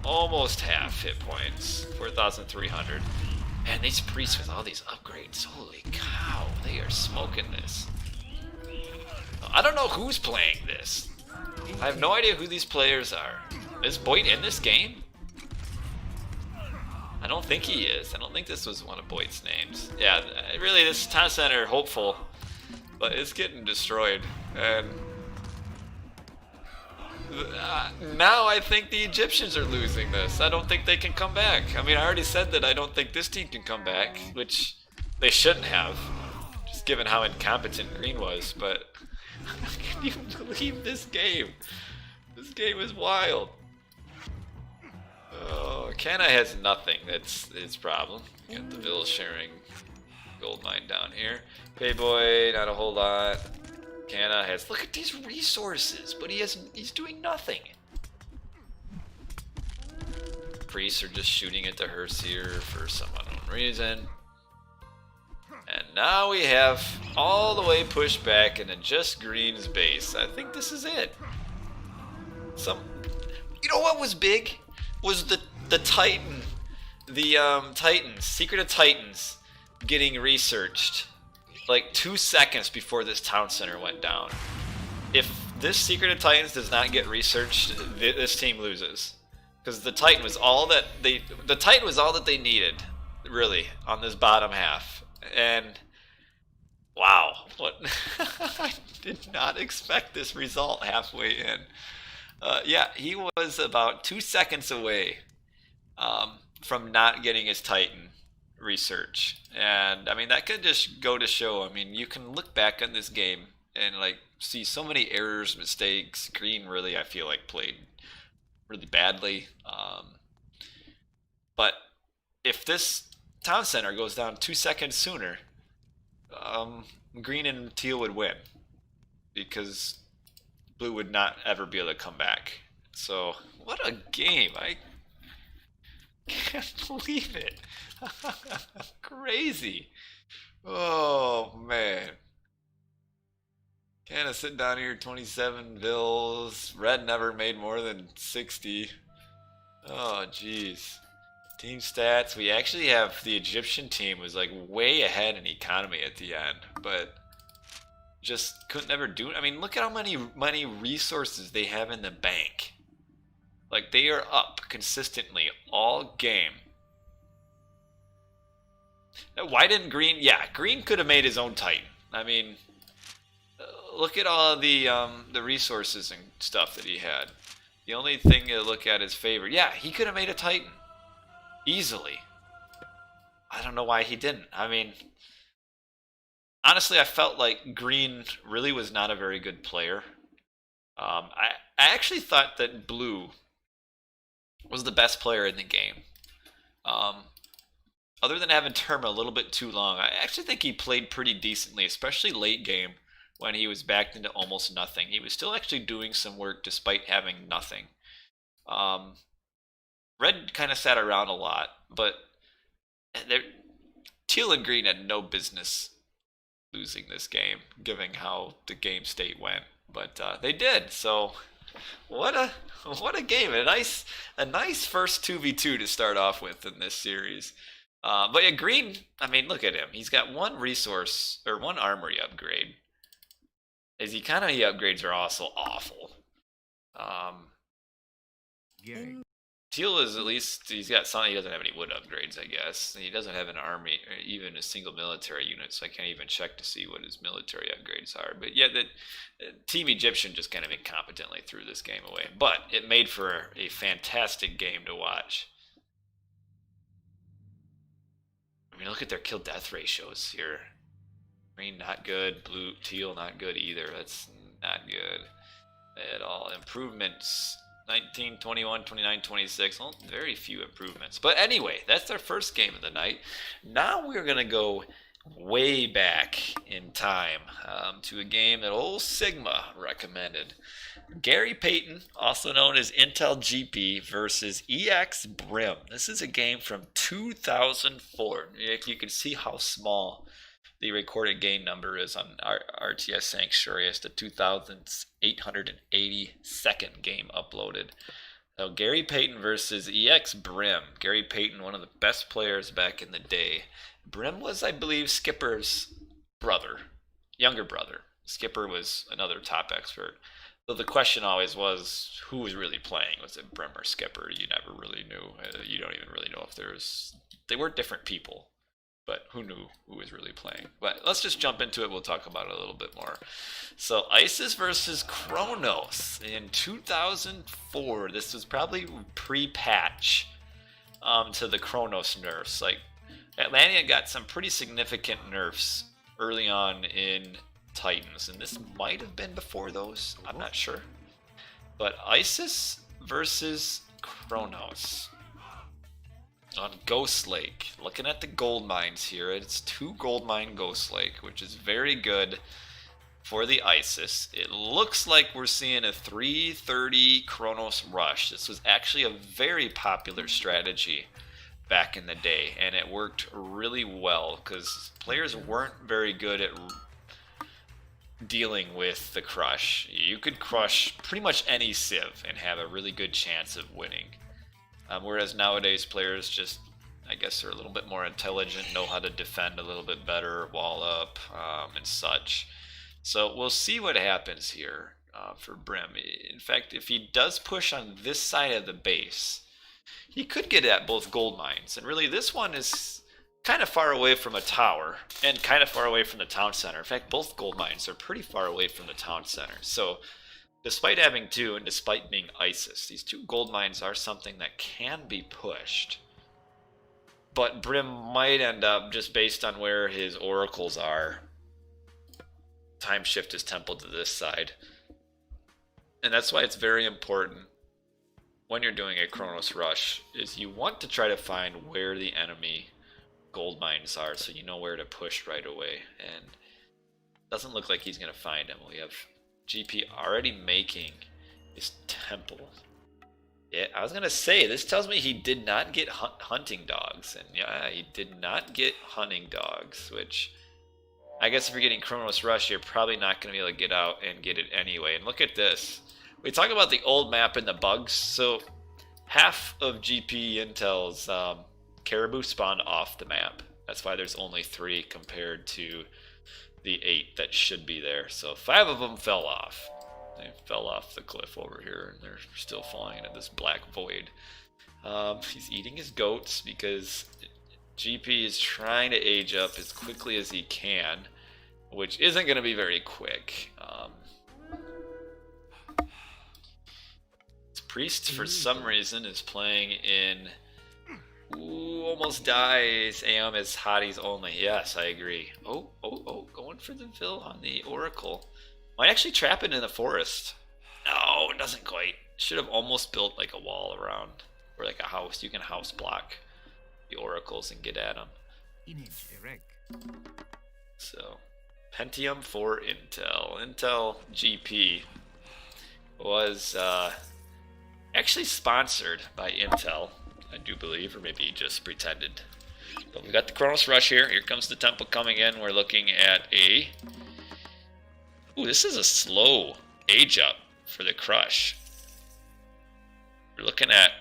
almost half hit points, 4,300. Man, these priests with all these upgrades, holy cow, they are smoking this. I don't know who's playing this. I have no idea who these players are. Is Boyd in this game? I don't think he is. I don't think this was one of Boyd's names. Yeah, really, this town center, hopeful, but it's getting destroyed. And now I think the Egyptians are losing this. I don't think they can come back. I mean, I already said that I don't think this team can come back, which they shouldn't have, just given how incompetent Green was, but can you believe this game? This game is wild. Oh, Kana has nothing. That's his problem. Got the Ville sharing gold mine down here. Payboy, not a whole lot. Kana has, look at these resources, but he's doing nothing. Priests are just shooting at the hearse here for some unknown reason. And now we have all the way pushed back into just Green's base. I think this is it. You know what was big? Was the Titan, Titans, Secret of Titans getting researched like 2 seconds before this town center went down. If this Secret of Titans does not get researched, this team loses. Because the Titan was all that they needed, really, on this bottom half. And wow, what I did not expect this result halfway in. Yeah, he was about 2 seconds away from not getting his Titan research. And I mean, that could just go to show, I mean, you can look back on this game and like see so many errors, mistakes. Green really, I feel like, played really badly. But if this town center goes down 2 seconds sooner, Green and Teal would win, because Blue would not ever be able to come back. So, what a game. I can't believe it. Crazy. Oh, man. Kind of sitting down here, 27 bills. Red never made more than 60. Oh, jeez. Team stats. We actually have the Egyptian team was like way ahead in economy at the end, but just couldn't ever do it. I mean, look at how many resources they have in the bank. Like, they are up consistently all game. Why didn't Green? Yeah, Green could have made his own Titan. I mean, look at all the resources and stuff that he had. The only thing to look at is favor. Yeah, he could have made a Titan easily. I don't know why he didn't. I mean, honestly, I felt like Green really was not a very good player. I actually thought that Blue was the best player in the game. Other than having Terma a little bit too long, I actually think he played pretty decently, especially late game when he was backed into almost nothing. He was still actually doing some work despite having nothing. Red kind of sat around a lot, but Teal and Green had no business losing this game, given how the game state went. But they did. So what a game! A nice first 2v2 to start off with in this series. But yeah, green, I mean, look at him. He's got one resource, or one armory upgrade. His economy upgrades are also awful. Teal is at least, he's got something, he doesn't have any wood upgrades, I guess. He doesn't have an army, or even a single military unit, so I can't even check to see what his military upgrades are. But yeah, the Team Egyptian just kind of incompetently threw this game away. But it made for a fantastic game to watch. I mean, look at their kill-death ratios here. Green, not good. Blue, teal, not good either. That's not good at all. Improvements, 19, 21, 29, 26. Well, very few improvements. But anyway, that's our first game of the night. Now we're going to go way back in time to a game that old Sigma recommended. GaryPayton, also known as Intel GP, versus EX Brim. This is a game from 2004. You can see how small the recorded game number is on our RTS Sanctuary. It's the 2,882nd game uploaded. So GaryPayton versus EX Brim. GaryPayton, one of the best players back in the day. Brim was, I believe, Skipper's brother, younger brother. Skipper was another top expert. So the question always was, who was really playing? Was it Brim or Skipper? You never really knew. You don't even really know if they were different people. But who knew who was really playing? But let's just jump into it. We'll talk about it a little bit more. So ISIS versus Kronos in 2004. This was probably pre-patch to the Kronos nerfs. Like, Atlantia got some pretty significant nerfs early on in Titans, and this might have been before those. I'm not sure. But ISIS versus Kronos on Ghost Lake. Looking at the gold mines here, it's 2 gold mine Ghost Lake, which is very good for the ISIS. It looks like we're seeing a 330 Kronos rush. This was actually a very popular strategy back in the day, and it worked really well because players weren't very good at dealing with the crush. You could crush pretty much any civ and have a really good chance of winning. Whereas nowadays players just, I guess, are a little bit more intelligent, know how to defend a little bit better, wall up, and such. So we'll see what happens here for Brim. In fact, if he does push on this side of the base, he could get at both gold mines. And really, this one is kind of far away from a tower and kind of far away from the town center. In fact, both gold mines are pretty far away from the town center. So despite having 2 and despite being ISIS, these 2 gold mines are something that can be pushed. But Brim might end up, just based on where his oracles are, time shift his temple to this side. And that's why it's very important when you're doing a Kronos rush, is you want to try to find where the enemy gold mines are so you know where to push right away. And it doesn't look like he's going to find them. We have GP already making his temple. Yeah, I was gonna say, this tells me he did not get hunting dogs, and yeah, he did not get hunting dogs, which I guess if you're getting Kronos Rush, you're probably not gonna be able to get out and get it anyway. And look at this. We talk about the old map and the bugs. So half of GP Intel's caribou spawned off the map. That's why there's only 3 compared to the 8 that should be there. So 5 of them fell off. They fell off the cliff over here, and they're still falling into this black void. He's eating his goats because GP is trying to age up as quickly as he can, which isn't going to be very quick. This priest, for some reason, is playing in... Ooh, almost dies. AoM is hotties only. Yes, I agree. Oh, going for the fill on the Oracle. Might actually trap it in the forest. No, it doesn't quite. Should have almost built like a wall around, or like a house. You can house block the Oracles and get at them. So, Pentium for Intel. Intel GP was actually sponsored by Intel, I do believe, or maybe just pretended. But we got the Kronos Rush here. Here comes the temple coming in. We're looking at a... Ooh, this is a slow age up for the crush. We're looking at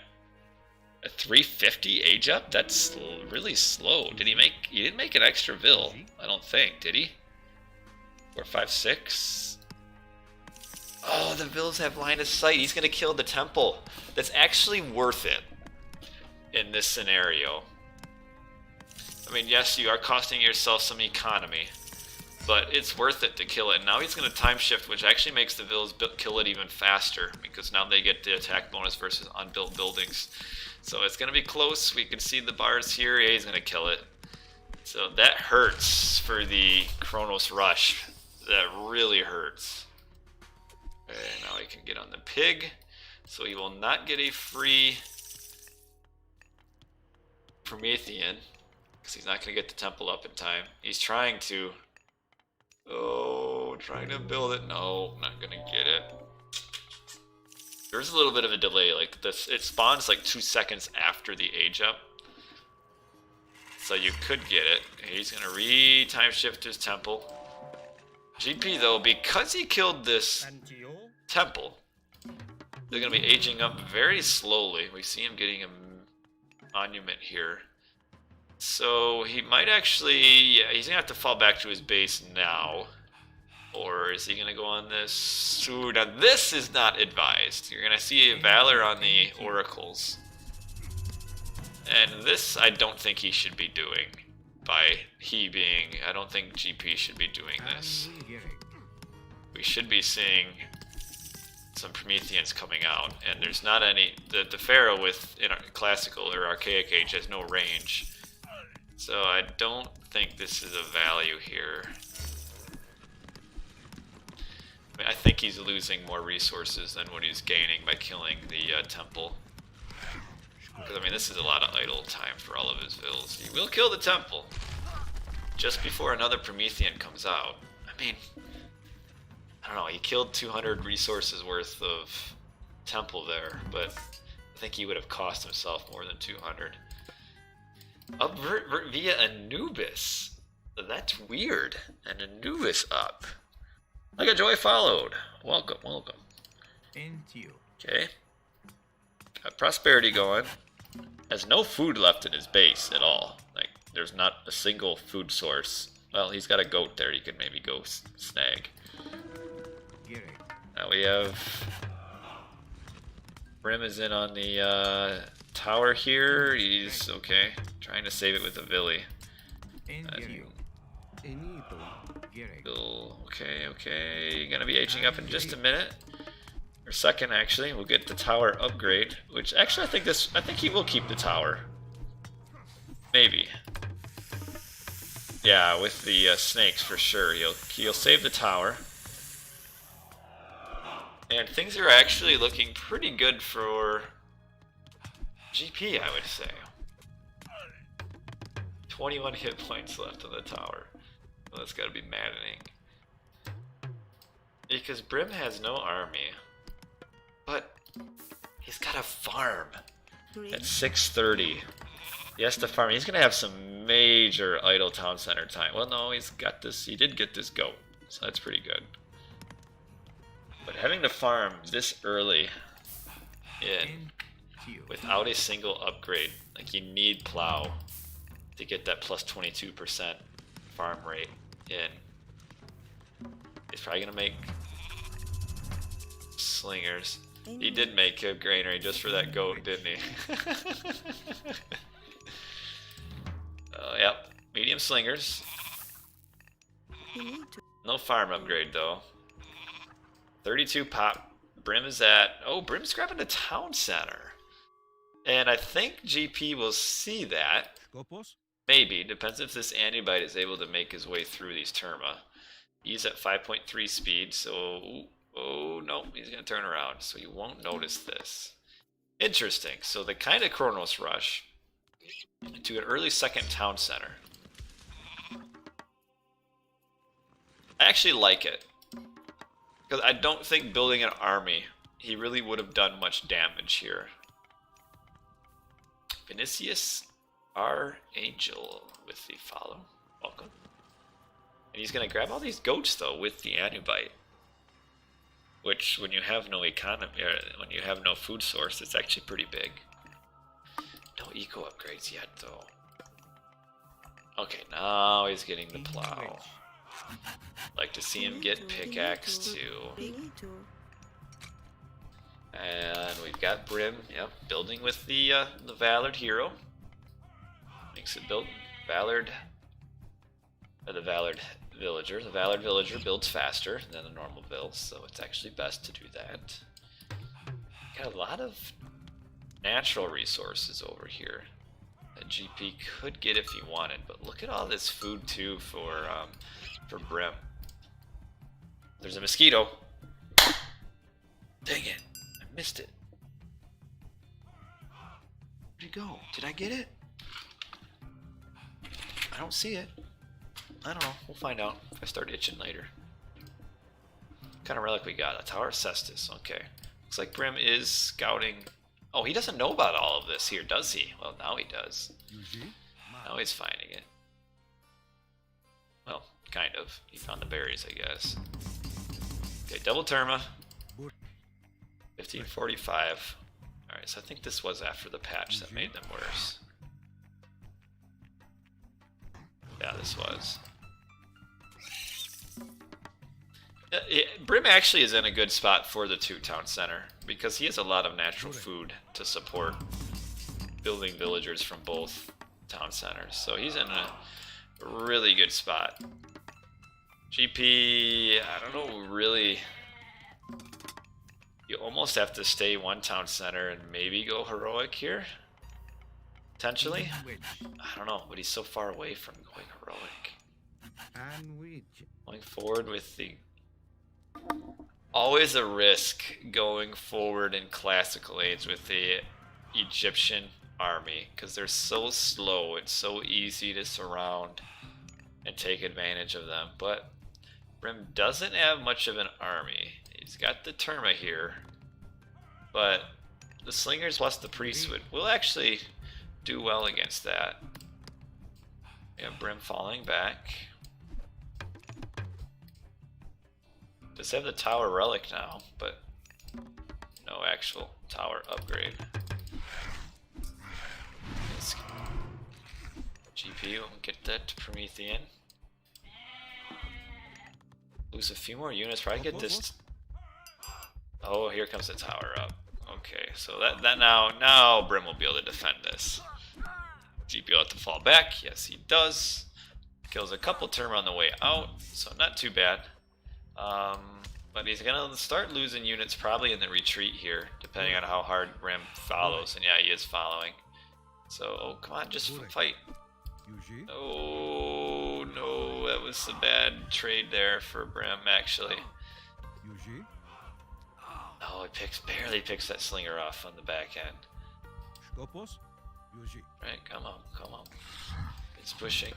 A 350 age up? That's really slow. Did he make... He didn't make an extra vill, I don't think, did he? 4, 5, 6... Oh, the vills have line of sight. He's gonna kill the temple. That's actually worth it in this scenario. I mean, yes, you are costing yourself some economy, but it's worth it to kill it. Now he's gonna time shift, which actually makes the vills kill it even faster, because now they get the attack bonus versus unbuilt buildings. So it's gonna be close. We can see the bars here. Yeah, he's gonna kill it. So that hurts for the Kronos rush. That really hurts. Okay, now he can get on the pig, so he will not get a free Promethean, because he's not going to get the temple up in time. He's trying to... Oh, trying to build it. No, not going to get it. There's a little bit of a delay. Like this, it spawns like 2 seconds after the age up. So you could get it. He's going to re-time shift his temple. GP though, because he killed this temple, they're going to be aging up very slowly. We see him getting a monument here. So he might actually, yeah, he's going to have to fall back to his base now. Or is he going to go on this? Ooh, now this is not advised. You're going to see a Valor on the Oracles. And this I don't think he should be doing. By he being, I don't think GP should be doing this. We should be seeing some Prometheans coming out, and there's not any. The Pharaoh with in classical or archaic age has no range, so I don't think this is a value here. I mean, I think he's losing more resources than what he's gaining by killing the temple. Because, I mean, this is a lot of idle time for all of his vills. He will kill the temple just before another Promethean comes out. I mean, I don't know, he killed 200 resources worth of temple there, but I think he would have cost himself more than 200. Up via Anubis. That's weird. An Anubis up. Like a joy followed. Welcome, welcome. Okay. Got prosperity going. Has no food left in his base at all. Like, there's not a single food source. Well, he's got a goat there. You could maybe go snag. Now we have... Brim is in on the tower here. He's, okay, trying to save it with a Villi. Okay. Gonna be aging up in just a minute. Or second, actually. We'll get the tower upgrade, which actually I think he will keep the tower. Maybe. Yeah, with the snakes for sure. He'll save the tower. And things are actually looking pretty good for GP, I would say. 21 hit points left on the tower. Well, that's gotta be maddening. Because Brim has no army. But he's got a farm at 630. He has to farm. He's gonna have some major idle town center time. Well, no, he's got this. He did get this goat, so that's pretty good. But having to farm this early in without a single upgrade, like you need plow to get that plus 22% farm rate in. He's probably gonna make slingers. He did make a granary just for that goat, didn't he? Yep, medium slingers. No farm upgrade though. 32 pop. Brim is at... Oh, Brim's grabbing a town center. And I think GP will see that. Maybe. Depends if this Antibite is able to make his way through these Terma. He's at 5.3 speed, so... Oh, no. He's going to turn around, so you won't notice this. Interesting. So the kind of Kronos rush to an early second town center. I actually like it. Because I don't think building an army, he really would have done much damage here. Vinicius R. Angel with the follow. Welcome. And he's going to grab all these goats, though, with the Anubite. Which, when you have no economy, or when you have no food source, it's actually pretty big. No eco upgrades yet, though. Okay, now he's getting the plow. Like to see him get pickaxe too. And we've got Brim, yep, building with the Valid hero. Makes it build Valid, the Valid villager. The Valid villager builds faster than the normal build, so it's actually best to do that. Got a lot of natural resources over here that GP could get if he wanted, but look at all this food too for Brim. There's a mosquito. Dang it, I missed it. Where'd it go? Did I get it? I don't see it. I don't know, we'll find out if I start itching later. What kind of relic we got? A Tower of Cestus, okay. Looks like Brim is scouting. Oh, he doesn't know about all of this here, does he? Well, now he does. Now he's finding it. Well, kind of. He found the berries, I guess. Okay, double Terma. 1545. Alright, so I think this was after the patch that made them worse. Yeah, this was. Brim actually is in a good spot for the 2-town center because he has a lot of natural food to support building villagers from both town centers. So he's in a really good spot. GP, I don't know, really. You almost have to stay one town center and maybe go heroic here. Potentially. I don't know, but he's so far away from going heroic. Going forward with the... Always a risk going forward in classical age with the Egyptian army because they're so slow. It's so easy to surround and take advantage of them. But Brim doesn't have much of an army. He's got the Terma here, but the Slingers plus the Priesthood will actually do well against that. We have Brim falling back. Does have the tower relic now, but no actual tower upgrade. GP will get that to Promethean. Lose a few more units, probably get this. Oh, here comes the tower up. Okay, so that now Brim will be able to defend this. GP will have to fall back. Yes, he does. Kills a couple Terma on the way out, so not too bad. But he's gonna start losing units probably in the retreat here, depending on how hard Brim follows. And yeah, he is following. So, oh, come on, just fight. Oh, no, that was a bad trade there for Brim, actually. Oh, he barely picks that slinger off on the back end. Right, come on. It's pushing.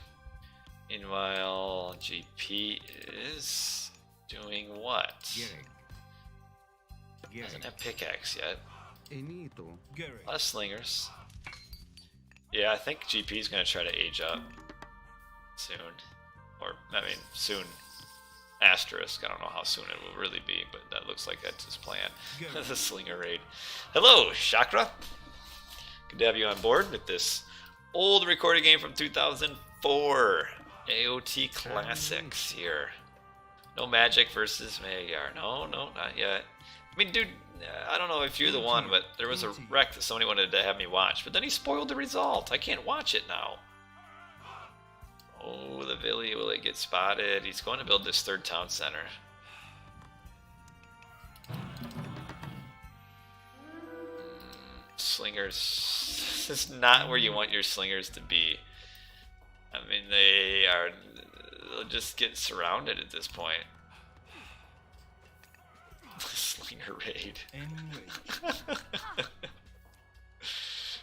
Meanwhile, GP is doing what? Doesn't have pickaxe yet. A lot of slingers. Yeah, I think GP is going to try to age up soon. Or, I mean, soon. Asterisk. I don't know how soon it will really be, but that looks like that's his plan. The slinger raid. Hello, Chakra. Good to have you on board with this old recording game from 2004. AoT Classics here. No magic versus Magyar. No, not yet. I mean, dude, I don't know if you're the one, but there was a wreck that somebody wanted to have me watch, but then he spoiled the result. I can't watch it now. Oh, the Villy, will it get spotted? He's going to build this third town center. Slingers. This is not where you want your slingers to be. I mean, they'll just get surrounded at this point. Slinger raid.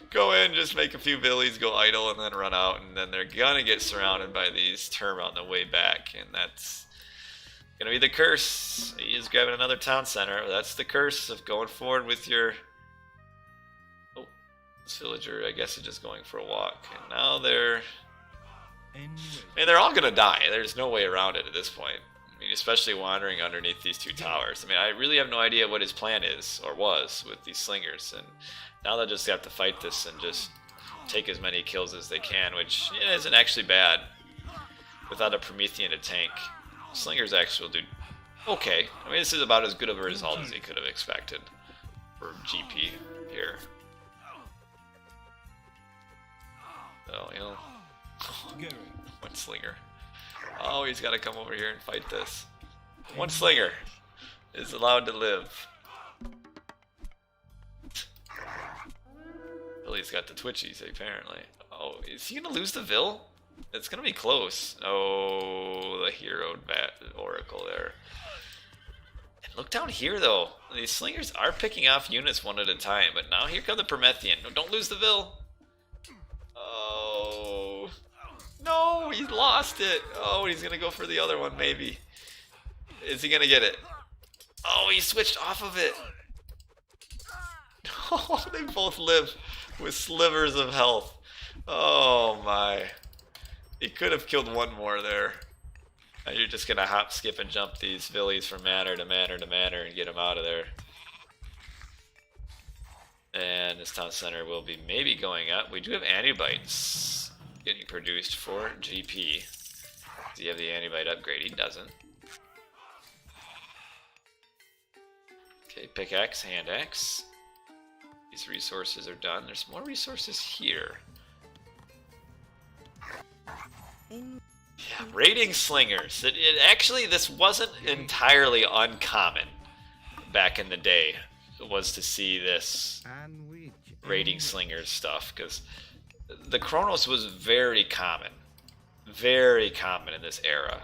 Go in, just make a few Villies go idle and then run out, and then they're gonna get surrounded by these Terma on the way back, and that's gonna be the curse. He is grabbing another town center. That's the curse of going forward with your... Oh, this villager, I guess, is just going for a walk, and now they're... And they're all gonna die. There's no way around it at this point. I mean, especially wandering underneath these two towers. I mean, I really have no idea what his plan is, or was, with these slingers, and now they'll just have to fight this and just take as many kills as they can, which isn't actually bad. Without a Promethean to tank, Slingers actually will do okay. I mean, this is about as good of a result as they could have expected for GP here. So, you know, one Slinger. Oh, he's got to come over here and fight this. One Slinger is allowed to live. Billy's got the twitchies, apparently. Oh, is he going to lose the Vil? It's going to be close. Oh, the hero Oracle there. And look down here, though. These Slingers are picking off units one at a time, but now here come the Promethean. No, don't lose the Vil. Oh. No, he lost it. Oh, he's going to go for the other one, maybe. Is he going to get it? Oh, he switched off of it. Oh, they both live with slivers of health. Oh, my. He could have killed one more there. Now you're just going to hop, skip, and jump these Villies from manor to manor to manor and get them out of there. And this town center will be maybe going up. We do have antibites getting produced for GP. Does he have the antibite upgrade? He doesn't. Okay, pickaxe, hand axe. These resources are done. There's more resources here. Yeah, raiding slingers. Actually, this wasn't entirely uncommon back in the day. Was to see this raiding slingers stuff, because the Kronos was very common in this era.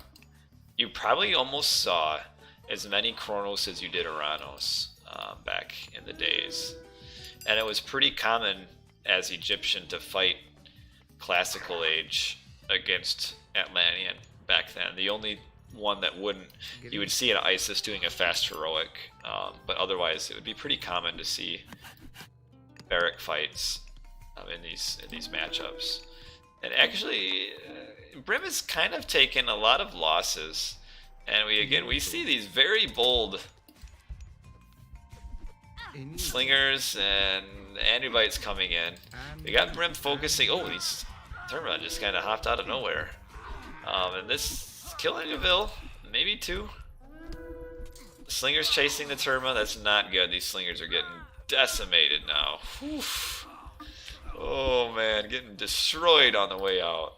You probably almost saw as many Kronos as you did Uranos back in the days, and it was pretty common as Egyptian to fight classical age against Atlantean back then. The only one that wouldn't, you would see an Isis doing a fast heroic, but otherwise it would be pretty common to see barrack fights in these matchups. And actually, Brim has kind of taken a lot of losses, and we see these very bold slingers and antibites coming in. We got Brim focusing. Oh, these Terma just kind of hopped out of nowhere. And this killing a Vil, maybe two. The Slingers chasing the Terma, that's not good. These Slingers are getting decimated now. Whew. Oh man, getting destroyed on the way out.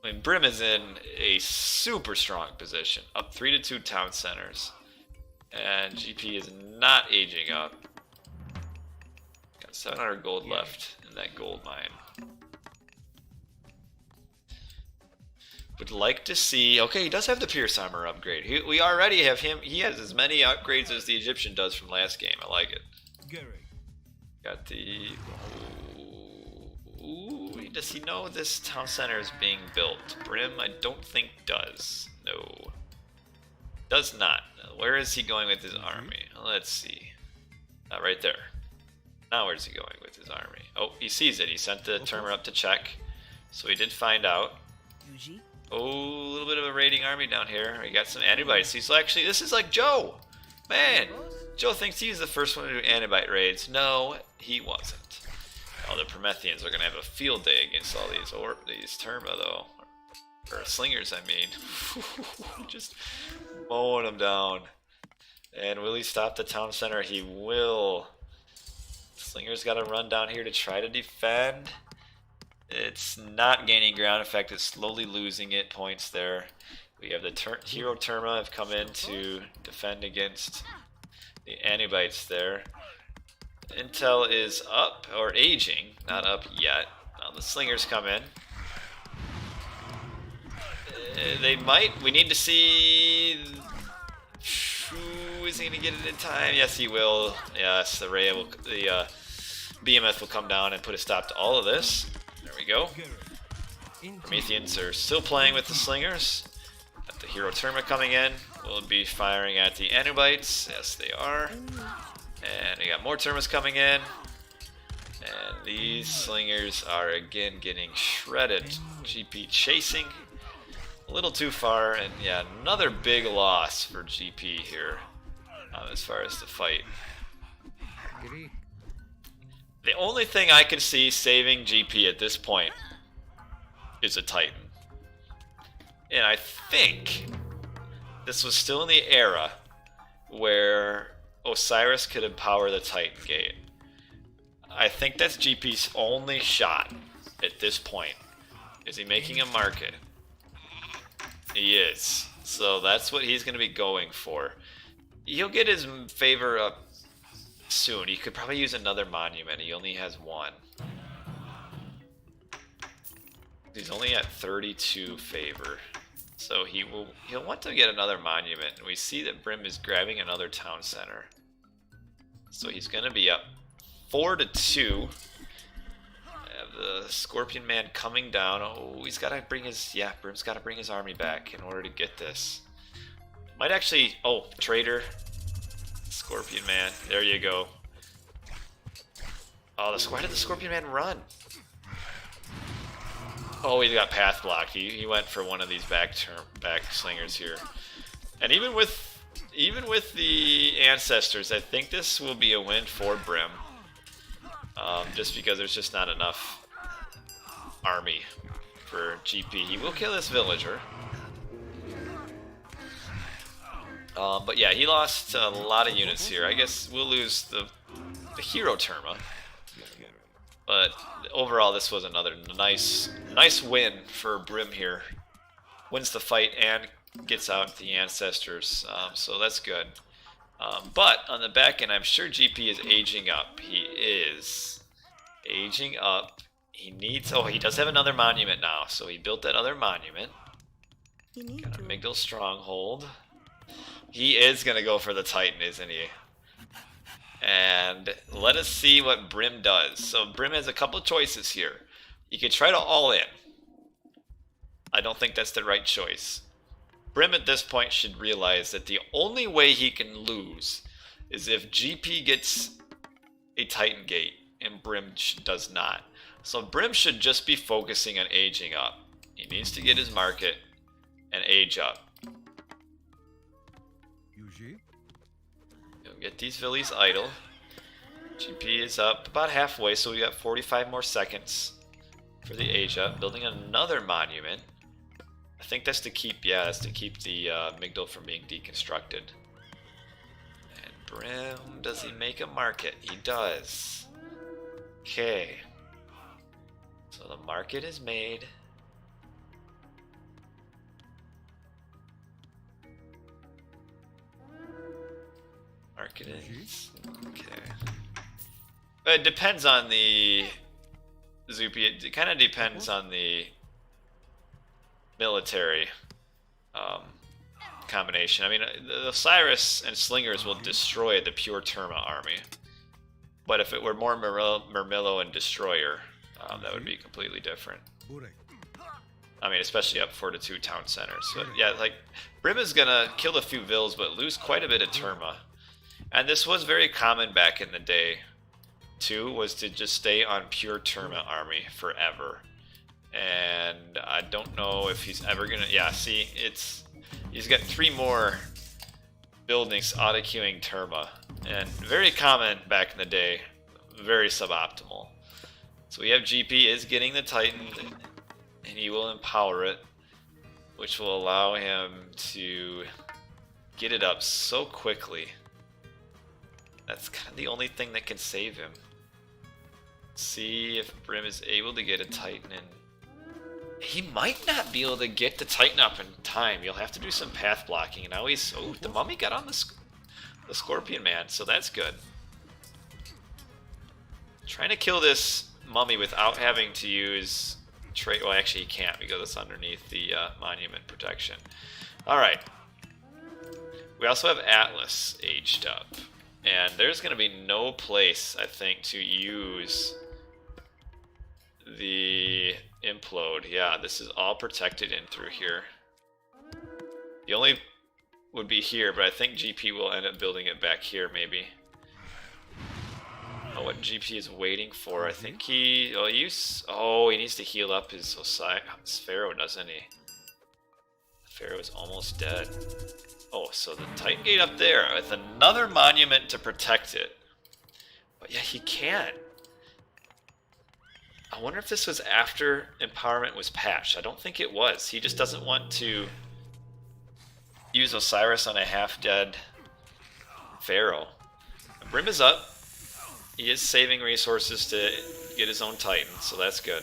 I mean, Brim is in a super strong position, up 3-2 town centers. And GP is not aging up. Got 700 gold left in that gold mine. Would like to see. Okay, he does have the Pierce Armor upgrade. We already have him. He has as many upgrades as the Egyptian does from last game. I like it. Got the. Ooh, does he know this town center is being built? Brim, I don't think does. No. Does not. Where is he going with his army? Let's see. Right there. Now where's he going with his army? Oh, he sees it. He sent the Termer up to check. So he did find out. Oh, a little bit of a raiding army down here. We got some antibiotics. He's actually, this is like Joe. Man, Joe thinks he's the first one to do antibite raids. No, he wasn't. Oh, the Prometheans are going to have a field day against all these Terma, though. Or slingers, I mean. Just mowing them down. And will he stop the town center? He will. Slinger's got to run down here to try to defend. It's not gaining ground. In fact, it's slowly losing it points there. We have the hero Terma have come in to defend against the Antibites there. Intel is up, or aging, not up yet. Now the Slingers come in. They might. We need to see. Is he going to get it in time? Yes, he will. Yes, the BMF will come down and put a stop to all of this. There we go. Prometheans are still playing with the Slingers. Got the hero Terma coming in. We'll be firing at the Anubites. Yes, they are. And we got more Termas coming in. And these Slingers are again getting shredded. GP chasing a little too far. And yeah, another big loss for GP here as far as the fight. The only thing I can see saving GP at this point is a Titan. And I think this was still in the era where Osiris could empower the Titan Gate. I think that's GP's only shot at this point. Is he making a market? He is. So that's what he's going to be going for. He'll get his favor up soon. He could probably use another monument. He only has one. He's only at 32 favor. So he'll want to get another monument. And we see that Brim is grabbing another town center. So he's going to be up 4-2. The Scorpion Man coming down. Oh, he's got to bring his... Yeah, Brim's got to bring his army back in order to get this. Might actually... Oh, traitor. Scorpion Man. There you go. Oh, why did the Scorpion Man run? Oh, he got path blocked. He went for one of these back slingers here. And even with the Ancestors, I think this will be a win for Brim. Just because there's just not enough army for GP. He will kill this villager. But yeah, he lost a lot of units here. I guess we'll lose the hero Terma. But overall, this was another nice win for Brim here. Wins the fight and gets out the Ancestors, so that's good. But on the back end, I'm sure GP is aging up. He is aging up. He needs... Oh, he does have another monument now, so he built that other monument. Got a Migdal stronghold. He is going to go for the Titan, isn't he? And let us see what Brim does. So Brim has a couple choices here. He could try to all in. I don't think that's the right choice. Brim at this point should realize that the only way he can lose is if GP gets a Titan Gate and Brim does not. So Brim should just be focusing on aging up. He needs to get his market and age up. He'll get these villies idle. GP is up about halfway, so we got 45 more seconds for the age up. Building another monument. I think that's to keep, yeah, that's to keep the Migdal from being deconstructed. And Brim, does he make a market? He does. Okay. So the market is made. Market is, okay. But it depends on the Zupi. It kind of depends on the military combination. I mean, the Osiris and Slingers will destroy the pure Terma army. But if it were more Murmillo and Destroyer, that would be completely different. I mean, especially up 4-2 town centers. So yeah, like, Brim is gonna kill a few Vills, but lose quite a bit of Terma. And this was very common back in the day, too, was to just stay on pure Terma army forever. And I don't know if he's ever gonna... Yeah, see, he's got 3 more buildings auto-queuing Terma. And very common back in the day, very suboptimal. So we have GP is getting the Titan, and he will empower it, which will allow him to get it up so quickly. That's kind of the only thing that can save him. See if Brim is able to get a Titan in. He might not be able to get the Titan up in time. You'll have to do some path blocking. And now he's... Oh, the Mummy got on the Scorpion Man, so that's good. Trying to kill this Mummy without having to use... Well, actually he can't because it's underneath the monument protection. Alright. We also have Atlas aged up. And there's going to be no place, I think, to use the implode. Yeah, this is all protected in through here. The only would be here, but I think GP will end up building it back here, maybe. Oh, what GP is waiting for? I think he... Oh, he needs to heal up his Pharaoh, doesn't he? Pharaoh is almost dead. Oh, so the Titan Gate up there with another monument to protect it. But yeah, he can't. I wonder if this was after Empowerment was patched. I don't think it was. He just doesn't want to use Osiris on a half-dead Pharaoh. Brim is up. He is saving resources to get his own Titan, so that's good.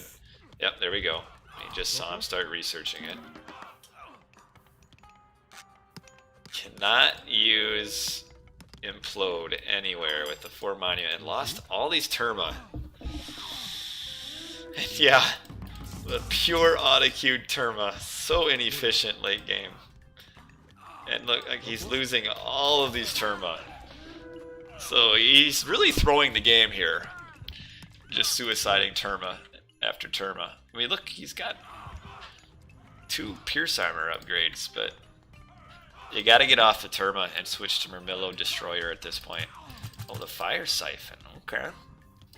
Yep, there we go. You just saw him start researching it. Cannot use Implode anywhere with the 4 Monument, and lost all these Terma. And yeah, the pure auto-queued Terma. So inefficient late game. And look, like he's losing all of these Terma. So he's really throwing the game here. Just suiciding Terma after Terma. I mean, look, he's got 2 Pierce Armor upgrades, but you gotta get off the Terma and switch to Murmillo Destroyer at this point. Oh, the Fire Siphon. Okay.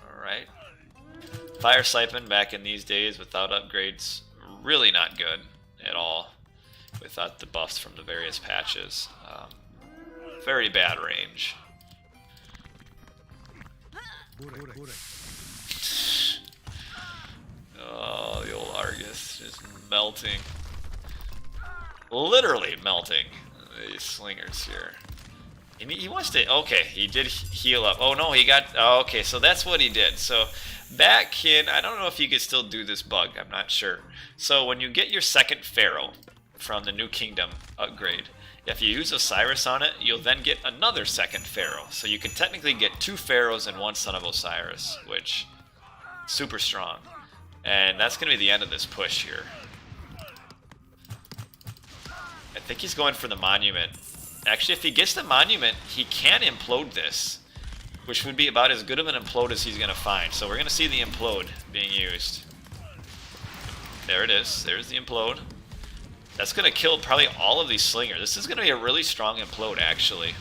Alright. Fire Siphon back in these days without upgrades, really not good at all. Without the buffs from the various patches. Very bad range. Oh, the old Argus just melting. Literally melting these slingers here. He wants to, okay, he did heal up. Oh no, he got, oh, okay, so that's what he did. So back in, I don't know if you could still do this bug, I'm not sure. So when you get your second Pharaoh from the New Kingdom upgrade, if you use Osiris on it, you'll then get another second Pharaoh. So you can technically get 2 Pharaohs and 1 Son of Osiris, which super strong. And that's going to be the end of this push here. I think he's going for the Monument. Actually, if he gets the Monument, he can implode this, which would be about as good of an implode as he's going to find. So we're going to see the implode being used. There it is. There's the implode. That's going to kill probably all of these slingers. This is going to be a really strong implode, actually.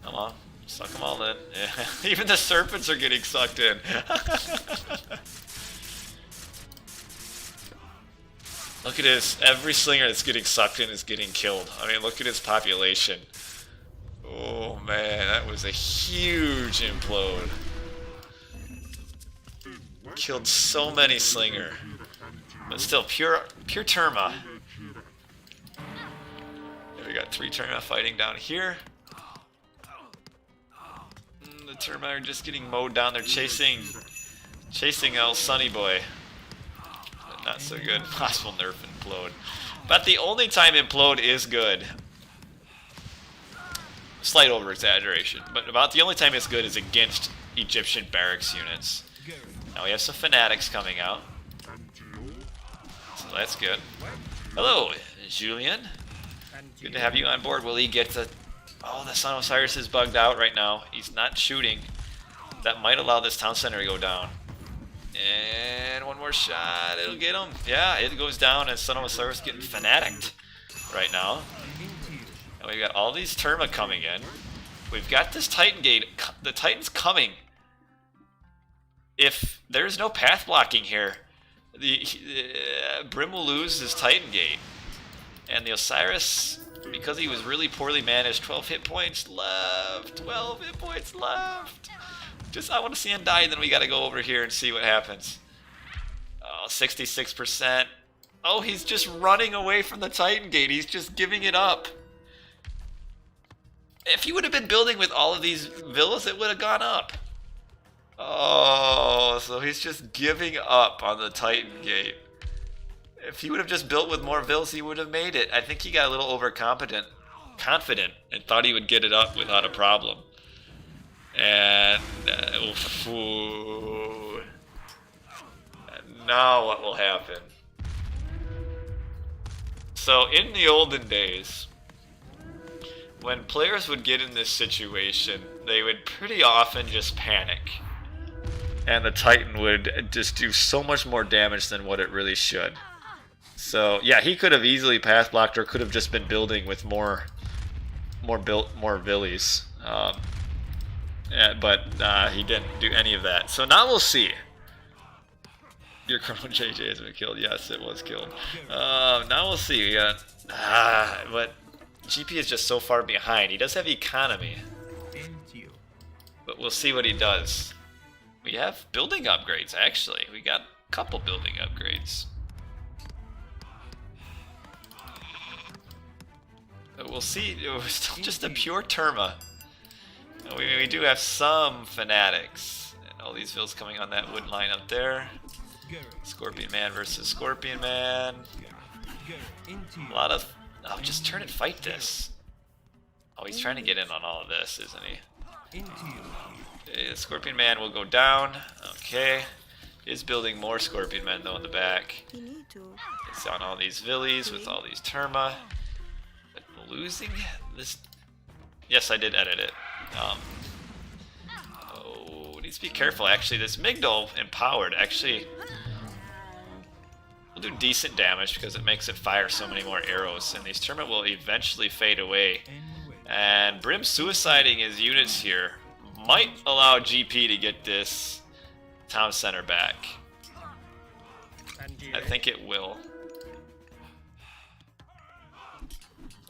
Come on. Suck them all in. Yeah. Even the serpents are getting sucked in. Look at this. Every slinger that's getting sucked in is getting killed. I mean, look at his population. Oh, man. That was a huge implode. Killed so many slinger. But still, pure Terma. We got 3 Terma fighting down here. The Terma are just getting mowed down. They're chasing El Sunny Boy. But not so good. Possible nerf implode. But the only time implode is good. Slight over exaggeration. But about the only time it's good is against Egyptian barracks units. Now we have some fanatics coming out. So that's good. Hello, Julian. Good to have you on board. Will he get the... Oh, the Son of Osiris is bugged out right now. He's not shooting. That might allow this town center to go down. And one more shot. It'll get him. Yeah, it goes down and Son of Osiris getting fanaticked right now. And we've got all these Terma coming in. We've got this Titan gate. The Titan's coming. If there's no path blocking here, Brim will lose his Titan gate. And the Osiris, because he was really poorly managed, 12 hit points left. 12 hit points left. Just, I want to see him die, then we got to go over here and see what happens. Oh, 66%. Oh, he's just running away from the Titan gate. He's just giving it up. If he would have been building with all of these villas, it would have gone up. Oh, so he's just giving up on the Titan gate. If he would have just built with more villas, he would have made it. I think he got a little confident, and thought he would get it up without a problem. And now what will happen? So in the olden days, when players would get in this situation, they would pretty often just panic. And the Titan would just do so much more damage than what it really should. So yeah, he could have easily path blocked, or could have just been building with more villies. But he didn't do any of that. So now we'll see. Your Chrono JJ has been killed. Yes, it was killed. Now we'll see. We got, but GP is just so far behind. He does have economy. But we'll see what he does. We have building upgrades, actually. We got a couple building upgrades. But we'll see. We're still just a pure Terma. We do have some fanatics. And all these vills coming on that wood line up there. Scorpion Man versus Scorpion Man. A lot of... Oh, just turn and fight this. Oh, he's trying to get in on all of this, isn't he? Scorpion Man will go down. Okay. Is building more Scorpion Men though in the back. It's on all these villies with all these Terma. But losing this... Yes, I did edit it. Oh, needs to be careful. Actually, this Migdol empowered actually will do decent damage because it makes it fire so many more arrows, and these Terma will eventually fade away. And Brim suiciding his units here might allow GP to get this town center back. I think it will.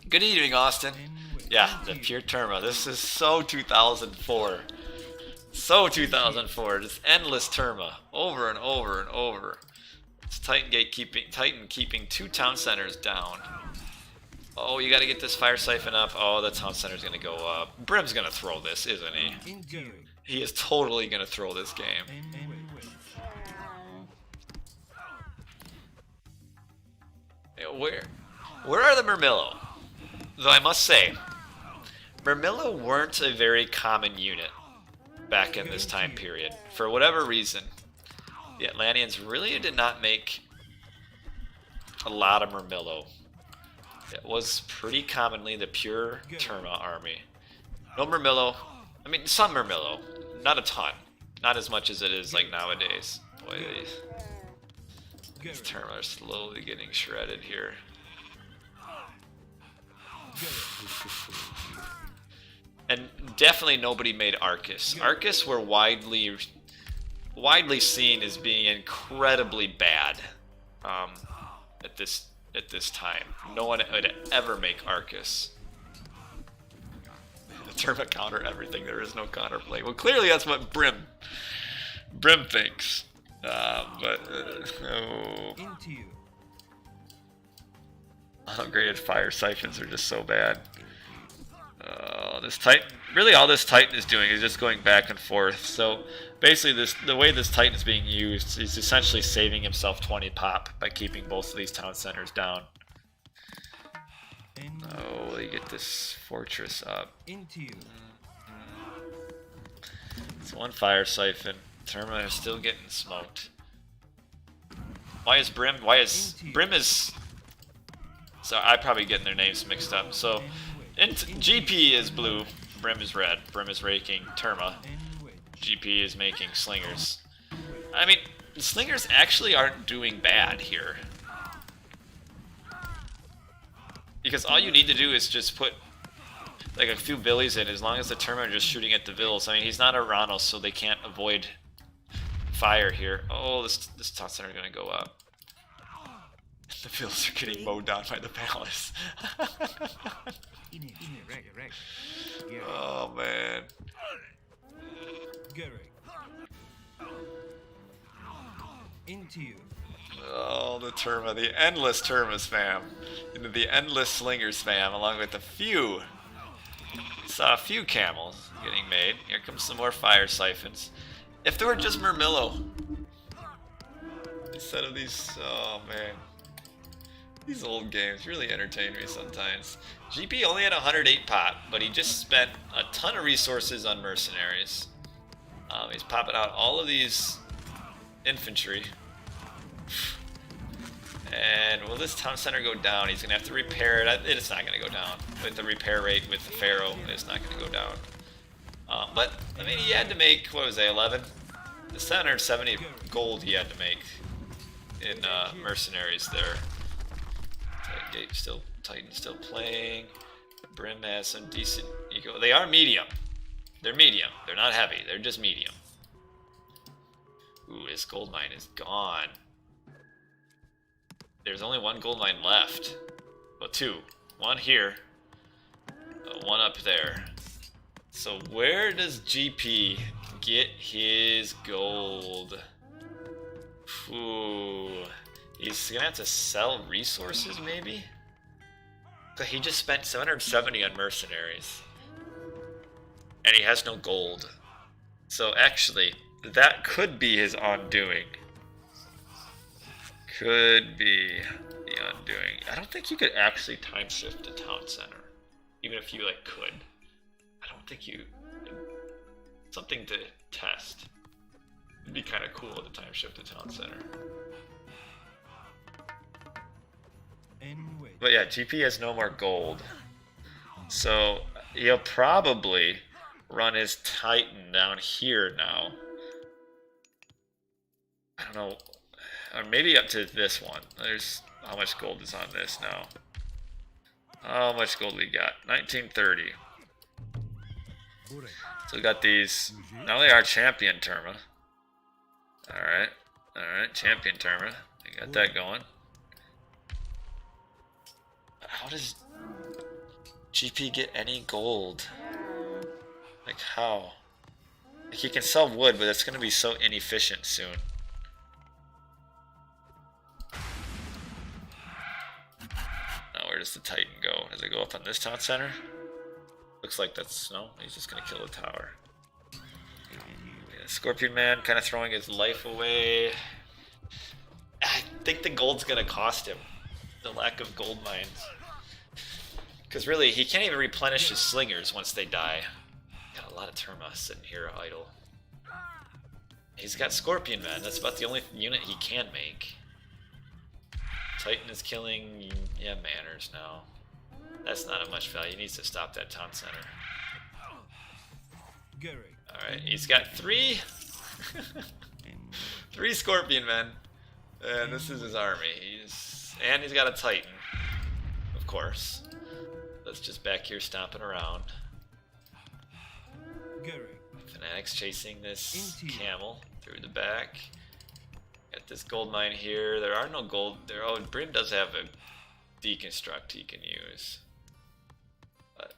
Good evening, Austin. Yeah, the pure Terma. This is so 2004. So 2004. Just endless Terma. Over and over and over. It's Titan keeping 2 town centers down. Oh, you gotta get this fire siphon up. Oh, the town center's gonna go up. Brim's gonna throw this, isn't he? He is totally gonna throw this game. Where are the Murmillo? Though I must say, Murmillo weren't a very common unit back in this time period. For whatever reason, the Atlanteans really did not make a lot of Murmillo. It was pretty commonly the pure Terma army. No Murmillo. I mean, some Murmillo. Not a ton. Not as much as it is like nowadays. Boy, these Terma are slowly getting shredded here. And definitely nobody made Arcus. Arcus were widely seen as being incredibly bad at this time. No one would ever make Arcus. The Terma counter everything. There is no counterplay. Well, clearly that's what Brim thinks. Upgraded fire siphons are just so bad. This Titan, really all this Titan is doing is just going back and forth. So basically the way this Titan is being used, he's essentially saving himself 20 pop by keeping both of these town centers down. Oh, they get this fortress up. It's one fire siphon. Terma is still getting smoked. Why is Brim is... So I'm probably getting their names mixed up. So GP is blue, Brim is red. Brim is raking Terma. GP is making slingers. I mean, slingers actually aren't doing bad here. Because all you need to do is just put like a few villies in, as long as the Terma are just shooting at the vills. I mean, he's not a Kronos, so they can't avoid fire here. Oh, this town center is gonna go up. The vills are getting mowed down by the palace. Oh man. Oh, the Terma, the endless Terma spam. The endless Slinger spam, along with a few. Saw a few camels getting made. Here comes some more fire siphons. If there were just Murmillo instead of these, oh man. These old games really entertain me sometimes. GP only had 108 pop, but he just spent a ton of resources on mercenaries. He's popping out all of these infantry. And will this town center go down? He's going to have to repair it. It's not going to go down. With the repair rate with the Pharaoh, it's not going to go down. But, I mean, he had to make, what was it, 11? The 770 gold he had to make in mercenaries there. Titan still playing. Brim has some decent eco. They are medium. They're medium. They're not heavy. They're just medium. Ooh, his gold mine is gone. There's only one gold mine left. Well, two. One here. One up there. So where does GP get his gold? Ooh, he's gonna have to sell resources maybe? He just spent 770 on mercenaries. And he has no gold. So actually, that could be his undoing. Could be the undoing. I don't think you could actually time shift to town center. Even if you like could. I don't think you... Something to test. It'd be kind of cool to time shift to town center. But yeah, GP has no more gold. So he'll probably run his Titan down here now. I don't know. Or maybe up to this one. There's how much gold is on this now. How much gold we got? 1930. So we got these. Now they are champion Terma. Alright, champion Terma. We got that going. How does GP get any gold? Like how? Like he can sell wood, but it's gonna be so inefficient soon. Now where does the Titan go? Does it go up on this town center? Looks like that's no. He's just gonna kill the tower. Yeah, Scorpion Man kind of throwing his life away. I think the gold's gonna cost him. The lack of gold mines. Because really, he can't even replenish his slingers once they die. Got a lot of Terma sitting here idle. He's got Scorpion Man. That's about the only unit he can make. Titan is killing, yeah, manners now. That's not of much value. He needs to stop that town center. Alright, he's got three Scorpion Men. And this is his army. And he's got a Titan. Of course. That's just back here stomping around. Fanatics chasing this camel through the back. Got this gold mine here. There are no gold there. Oh, Brim does have a deconstruct he can use. But...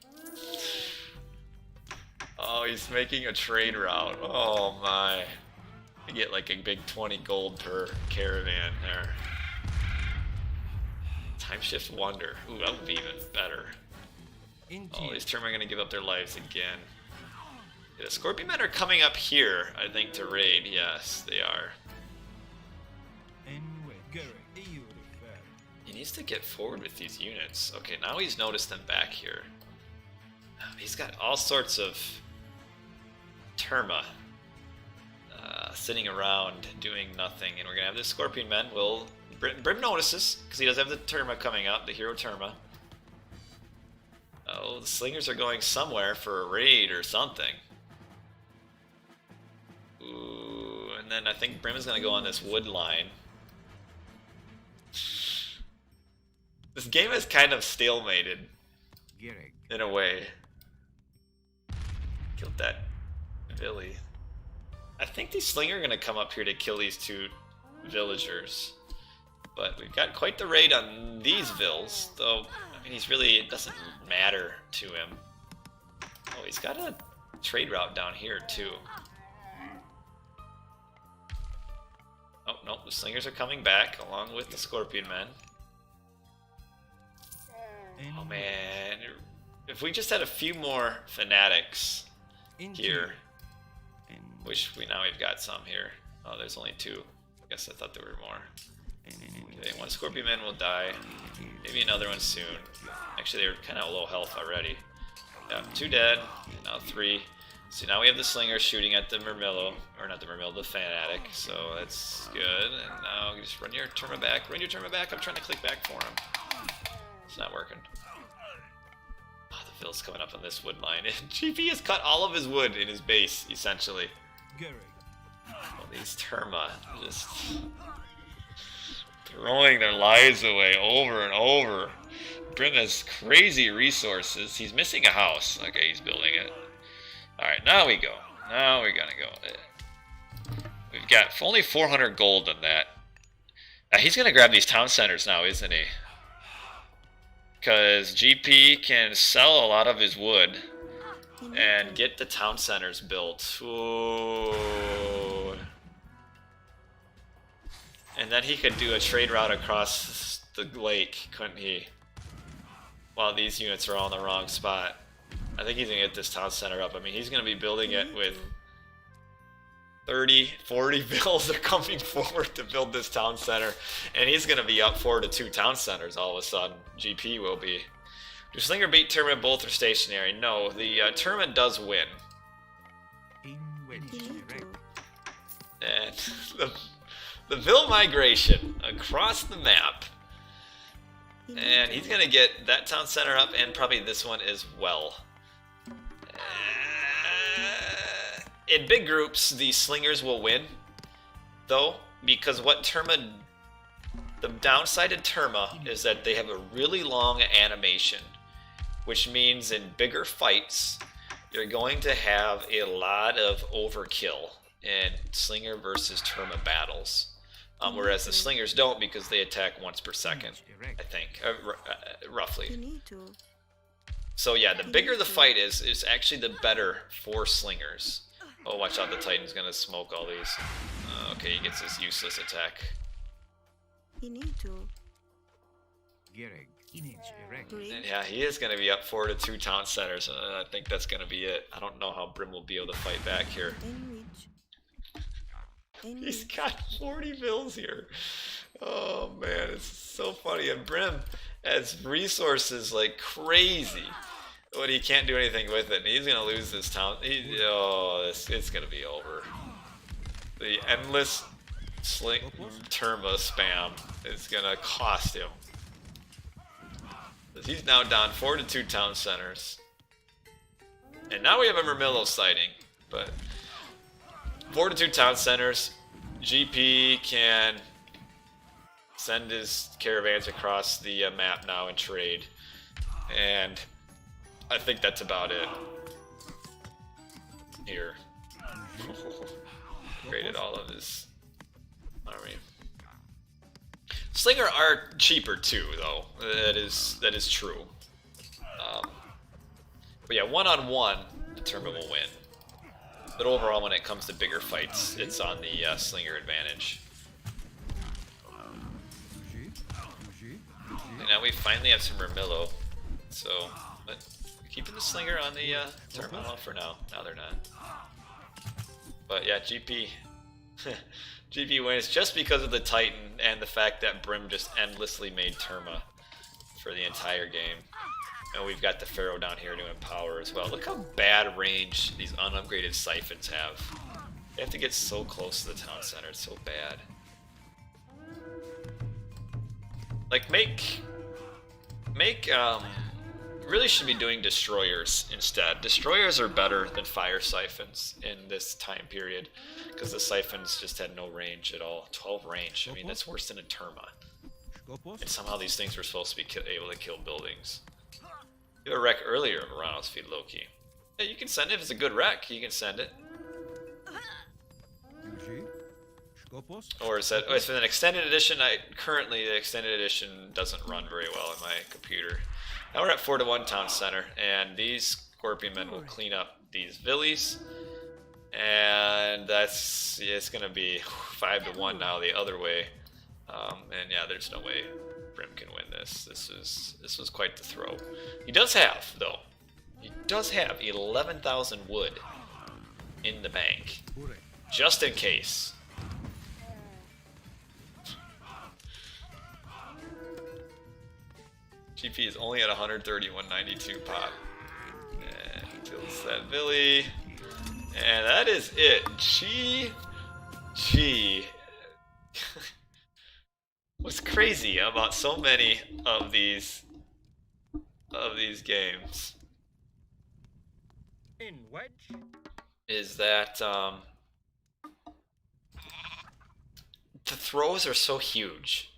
Oh, he's making a trade route. Oh my. You get like a big 20 gold per caravan there. Time shift wonder. Ooh, that would be even better. Oh, these Term are gonna give up their lives again. Yeah, the Scorpion Men are coming up here, I think, to raid. Yes, they are. He needs to get forward with these units. Okay, now he's noticed them back here. He's got all sorts of Terma sitting around doing nothing, and we're gonna have the Scorpion Men. Brim notices because he does have the Terma coming up, the hero Terma. Oh, the slingers are going somewhere for a raid or something. Ooh, and then I think Brim is gonna go on this wood line. This game is kind of stalemated in a way. Killed that Billy. I think these Slinger are gonna come up here to kill these two villagers. But we've got quite the raid on these vills, though, I mean, it doesn't matter to him. Oh, he's got a trade route down here, too. Oh, no, the Slingers are coming back, along with the Scorpion Men. Oh, man. If we just had a few more Fanatics here, which now we've got some here. Oh, there's only two. I guess I thought there were more. Okay, one Scorpion Man will die. Maybe another one soon. Actually, they're kind of low health already. Yeah, 2 dead. Now 3. So now we have the Slinger shooting at the Murmillo. Or not the Murmillo, the Fanatic. So that's good. And now just run your Terma back. Run your Terma back. I'm trying to click back for him. It's not working. Oh, the Vill's coming up on this wood line. GP has cut all of his wood in his base, essentially. Oh, these Terma just... throwing their lives away over and over. Brim has crazy resources. He's missing a house. Okay, he's building it. Alright, now we go. Now we're gonna go. We've got only 400 gold on that. He's gonna grab these town centers now, isn't he? Because GP can sell a lot of his wood. and get the town centers built. Ooh. And then he could do a trade route across the lake, couldn't he? While these units are all in the wrong spot. I think he's going to get this town center up. I mean, he's going to be building it with 30, 40 bills are coming forward to build this town center. And he's going to be up 4 to 2 town centers all of a sudden. GP will be. Do Slinger beat Terma? Both are stationary. No, the Terma does win. And the Ville migration across the map. And he's going to get that town center up and probably this one as well. In big groups, the Slingers will win, though, because what Terma... The downside to Terma is that they have a really long animation, which means in bigger fights, you're going to have a lot of overkill in Slinger versus Terma battles. Whereas the Slingers don't because they attack once per second, I think, roughly. So yeah, the bigger the fight is actually the better for Slingers. Oh, watch out, the Titan's gonna smoke all these. Okay, he gets his useless attack. And yeah, he is gonna be up 4 to 2 town centers. I think that's gonna be it. I don't know how Brim will be able to fight back here. He's got 40 bills here. Oh man, it's so funny. And Brim has resources like crazy, but he can't do anything with it. And he's gonna lose this town. It's gonna be over. The endless Terma spam is gonna cost him. He's now down 4 to 2 town centers. And now we have a Murmillo sighting, but 4 to 2 town centers. GP can send his caravans across the map now and trade. And I think that's about it. Here. Created all of his army. Slinger are cheaper too, though. That is true. But yeah, one-on-one, the Terma will win. But overall, when it comes to bigger fights, it's on the Slinger advantage. And now we finally have some Murmillo. So, but keeping the Slinger on the Terma for now. Now they're not. But yeah, GP. GP wins just because of the Titan and the fact that Brim just endlessly made Terma for the entire game. And we've got the Pharaoh down here doing power as well. Look how bad range these unupgraded siphons have. They have to get so close to the town center. It's so bad. Like, really should be doing destroyers instead. Destroyers are better than fire siphons in this time period because the siphons just had no range at all. 12 range. I mean, that's worse than a Terma. And somehow these things were supposed to be able to kill buildings. You have a wreck earlier in Kronos feed Loki. Yeah, you can send it if it's a good wreck. You can send it. Or is that? Oh, it's for an extended edition. Currently the extended edition doesn't run very well on my computer. Now we're at 4 to 1 town center, and these Scorpion men will clean up these villies, and it's gonna be 5 to 1 now the other way. And yeah, there's no way Brim can win this. This was quite the throw. He does have, though. He does have 11,000 wood in the bank, just in case. GP is only at 131.92 pop. And kills that Billy. And that is it. GG. What's crazy about so many of these games is that the throws are so huge.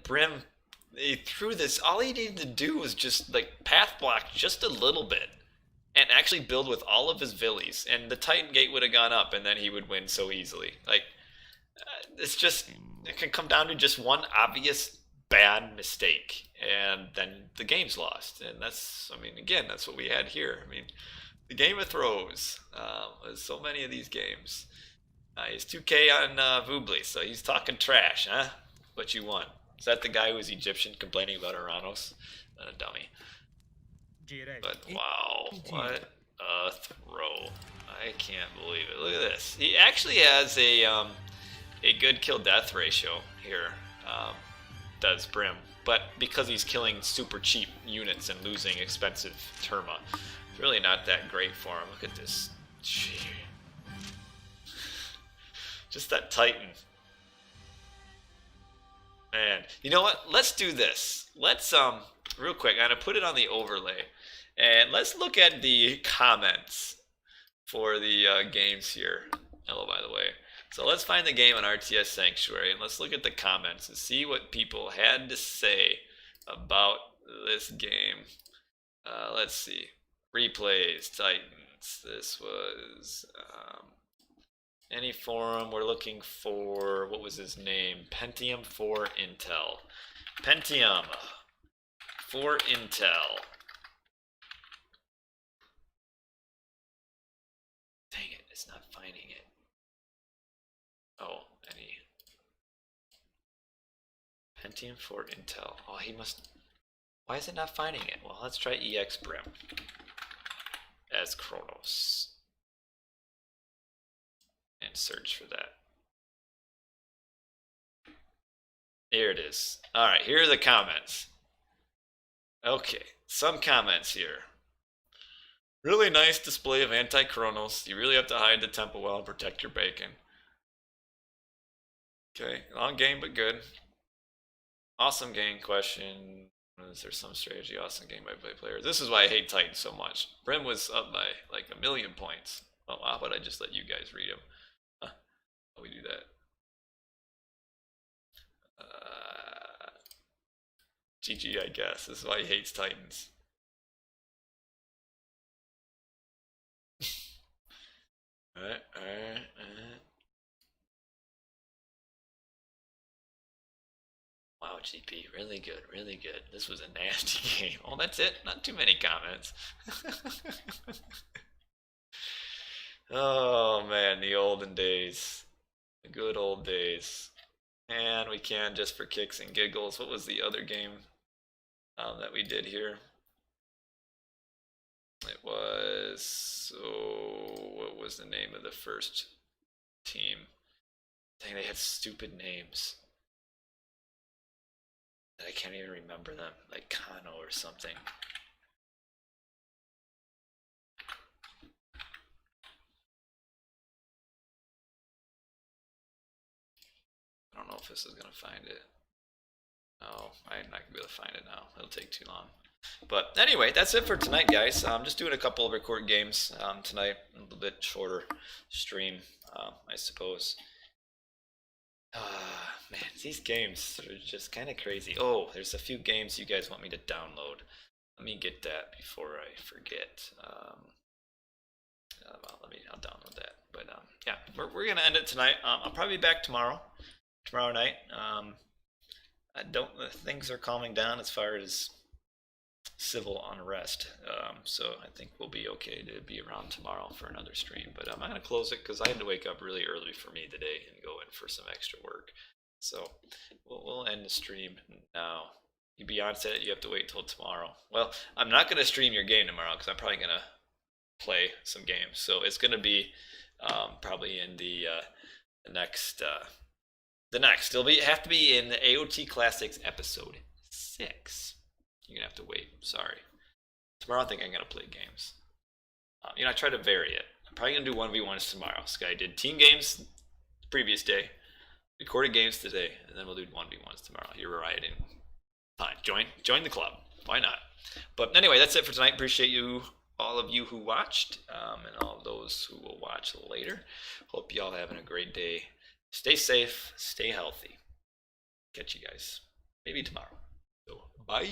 Brim, he threw this. All he needed to do was just like path block just a little bit, and actually build with all of his villies, and the Titan Gate would have gone up, and then he would win so easily. Like, it's just, it can come down to just one obvious bad mistake, and then the game's lost. And that's, I mean, again, that's what we had here. I mean, the game of throws. There's so many of these games. He's 2K on Voobly, so he's talking trash, huh? What you want? Is that the guy who was Egyptian complaining about Kronos? Not a dummy. But wow, what a throw. I can't believe it. Look at this. He actually has a good kill death ratio here. Does Brim, but because he's killing super cheap units and losing expensive Terma, it's really not that great for him. Look at this. Gee. Just that Titan. Man, you know what? Let's do this. Let's real quick, I'm gonna put it on the overlay, and let's look at the comments for the games here. Hello, by the way. So let's find the game on RTS Sanctuary, and let's look at the comments and see what people had to say about this game. Let's see. Replays, Titans. This was any forum. We're looking for, what was his name? Pentium for Intel. Pentium for Intel. Dang it, it's not finding it. Oh, any Pentium for Intel. Oh, he must. Why is it not finding it? Well, let's try EX Brim as Kronos and search for that. Here it is. All right, here are the comments. Okay, some comments here. Really nice display of anti-Kronos. You really have to hide the temple well and protect your bacon. Okay, long game but good. Awesome game question. Is there some strategy? Awesome game by player. This is why I hate Titan so much. Brim was up by like 1,000,000 points. Oh, how about I just let you guys read them? How we do that? GG, I guess. This is why he hates Titans. Alright. Wow, GP, really good, really good. This was a nasty game. Oh, that's it? Not too many comments. Oh man, the olden days. The good old days. And we can, just for kicks and giggles. What was the other game that we did here? It was, what was the name of the first team? Dang, they had stupid names. I can't even remember them, like Kano or something. I don't know if this is gonna find it. No, I'm not gonna be able to find it now. It'll take too long. But anyway, that's it for tonight, guys. I'm just doing a couple of record games tonight, a little bit shorter stream, I suppose. Man, these games are just kind of crazy. Oh, there's a few games you guys want me to download. Let me get that before I forget. Well, I'll download that. But yeah, we're gonna end it tonight. I'll probably be back tomorrow night. Things are calming down as far as civil unrest, so I think we'll be okay to be around tomorrow for another stream. But I'm gonna close it because I had to wake up really early for me today and go in for some extra work. So we'll end the stream now. You be on set, you have to wait till tomorrow. Well, I'm not gonna stream your game tomorrow because I'm probably gonna play some games. So it's gonna be probably in the next. It'll have to be in the AOT Classics episode 6. You're gonna have to wait. Sorry. Tomorrow I think I'm gonna play games. I try to vary it. I'm probably gonna do 1v1s tomorrow. Sky did team games the previous day, recorded games today, and then we'll do 1v1s tomorrow. You're rioting. Fine. Join the club. Why not? But anyway, that's it for tonight. Appreciate you, all of you who watched, and all of those who will watch later. Hope you all having a great day. Stay safe. Stay healthy. Catch you guys maybe tomorrow. So bye.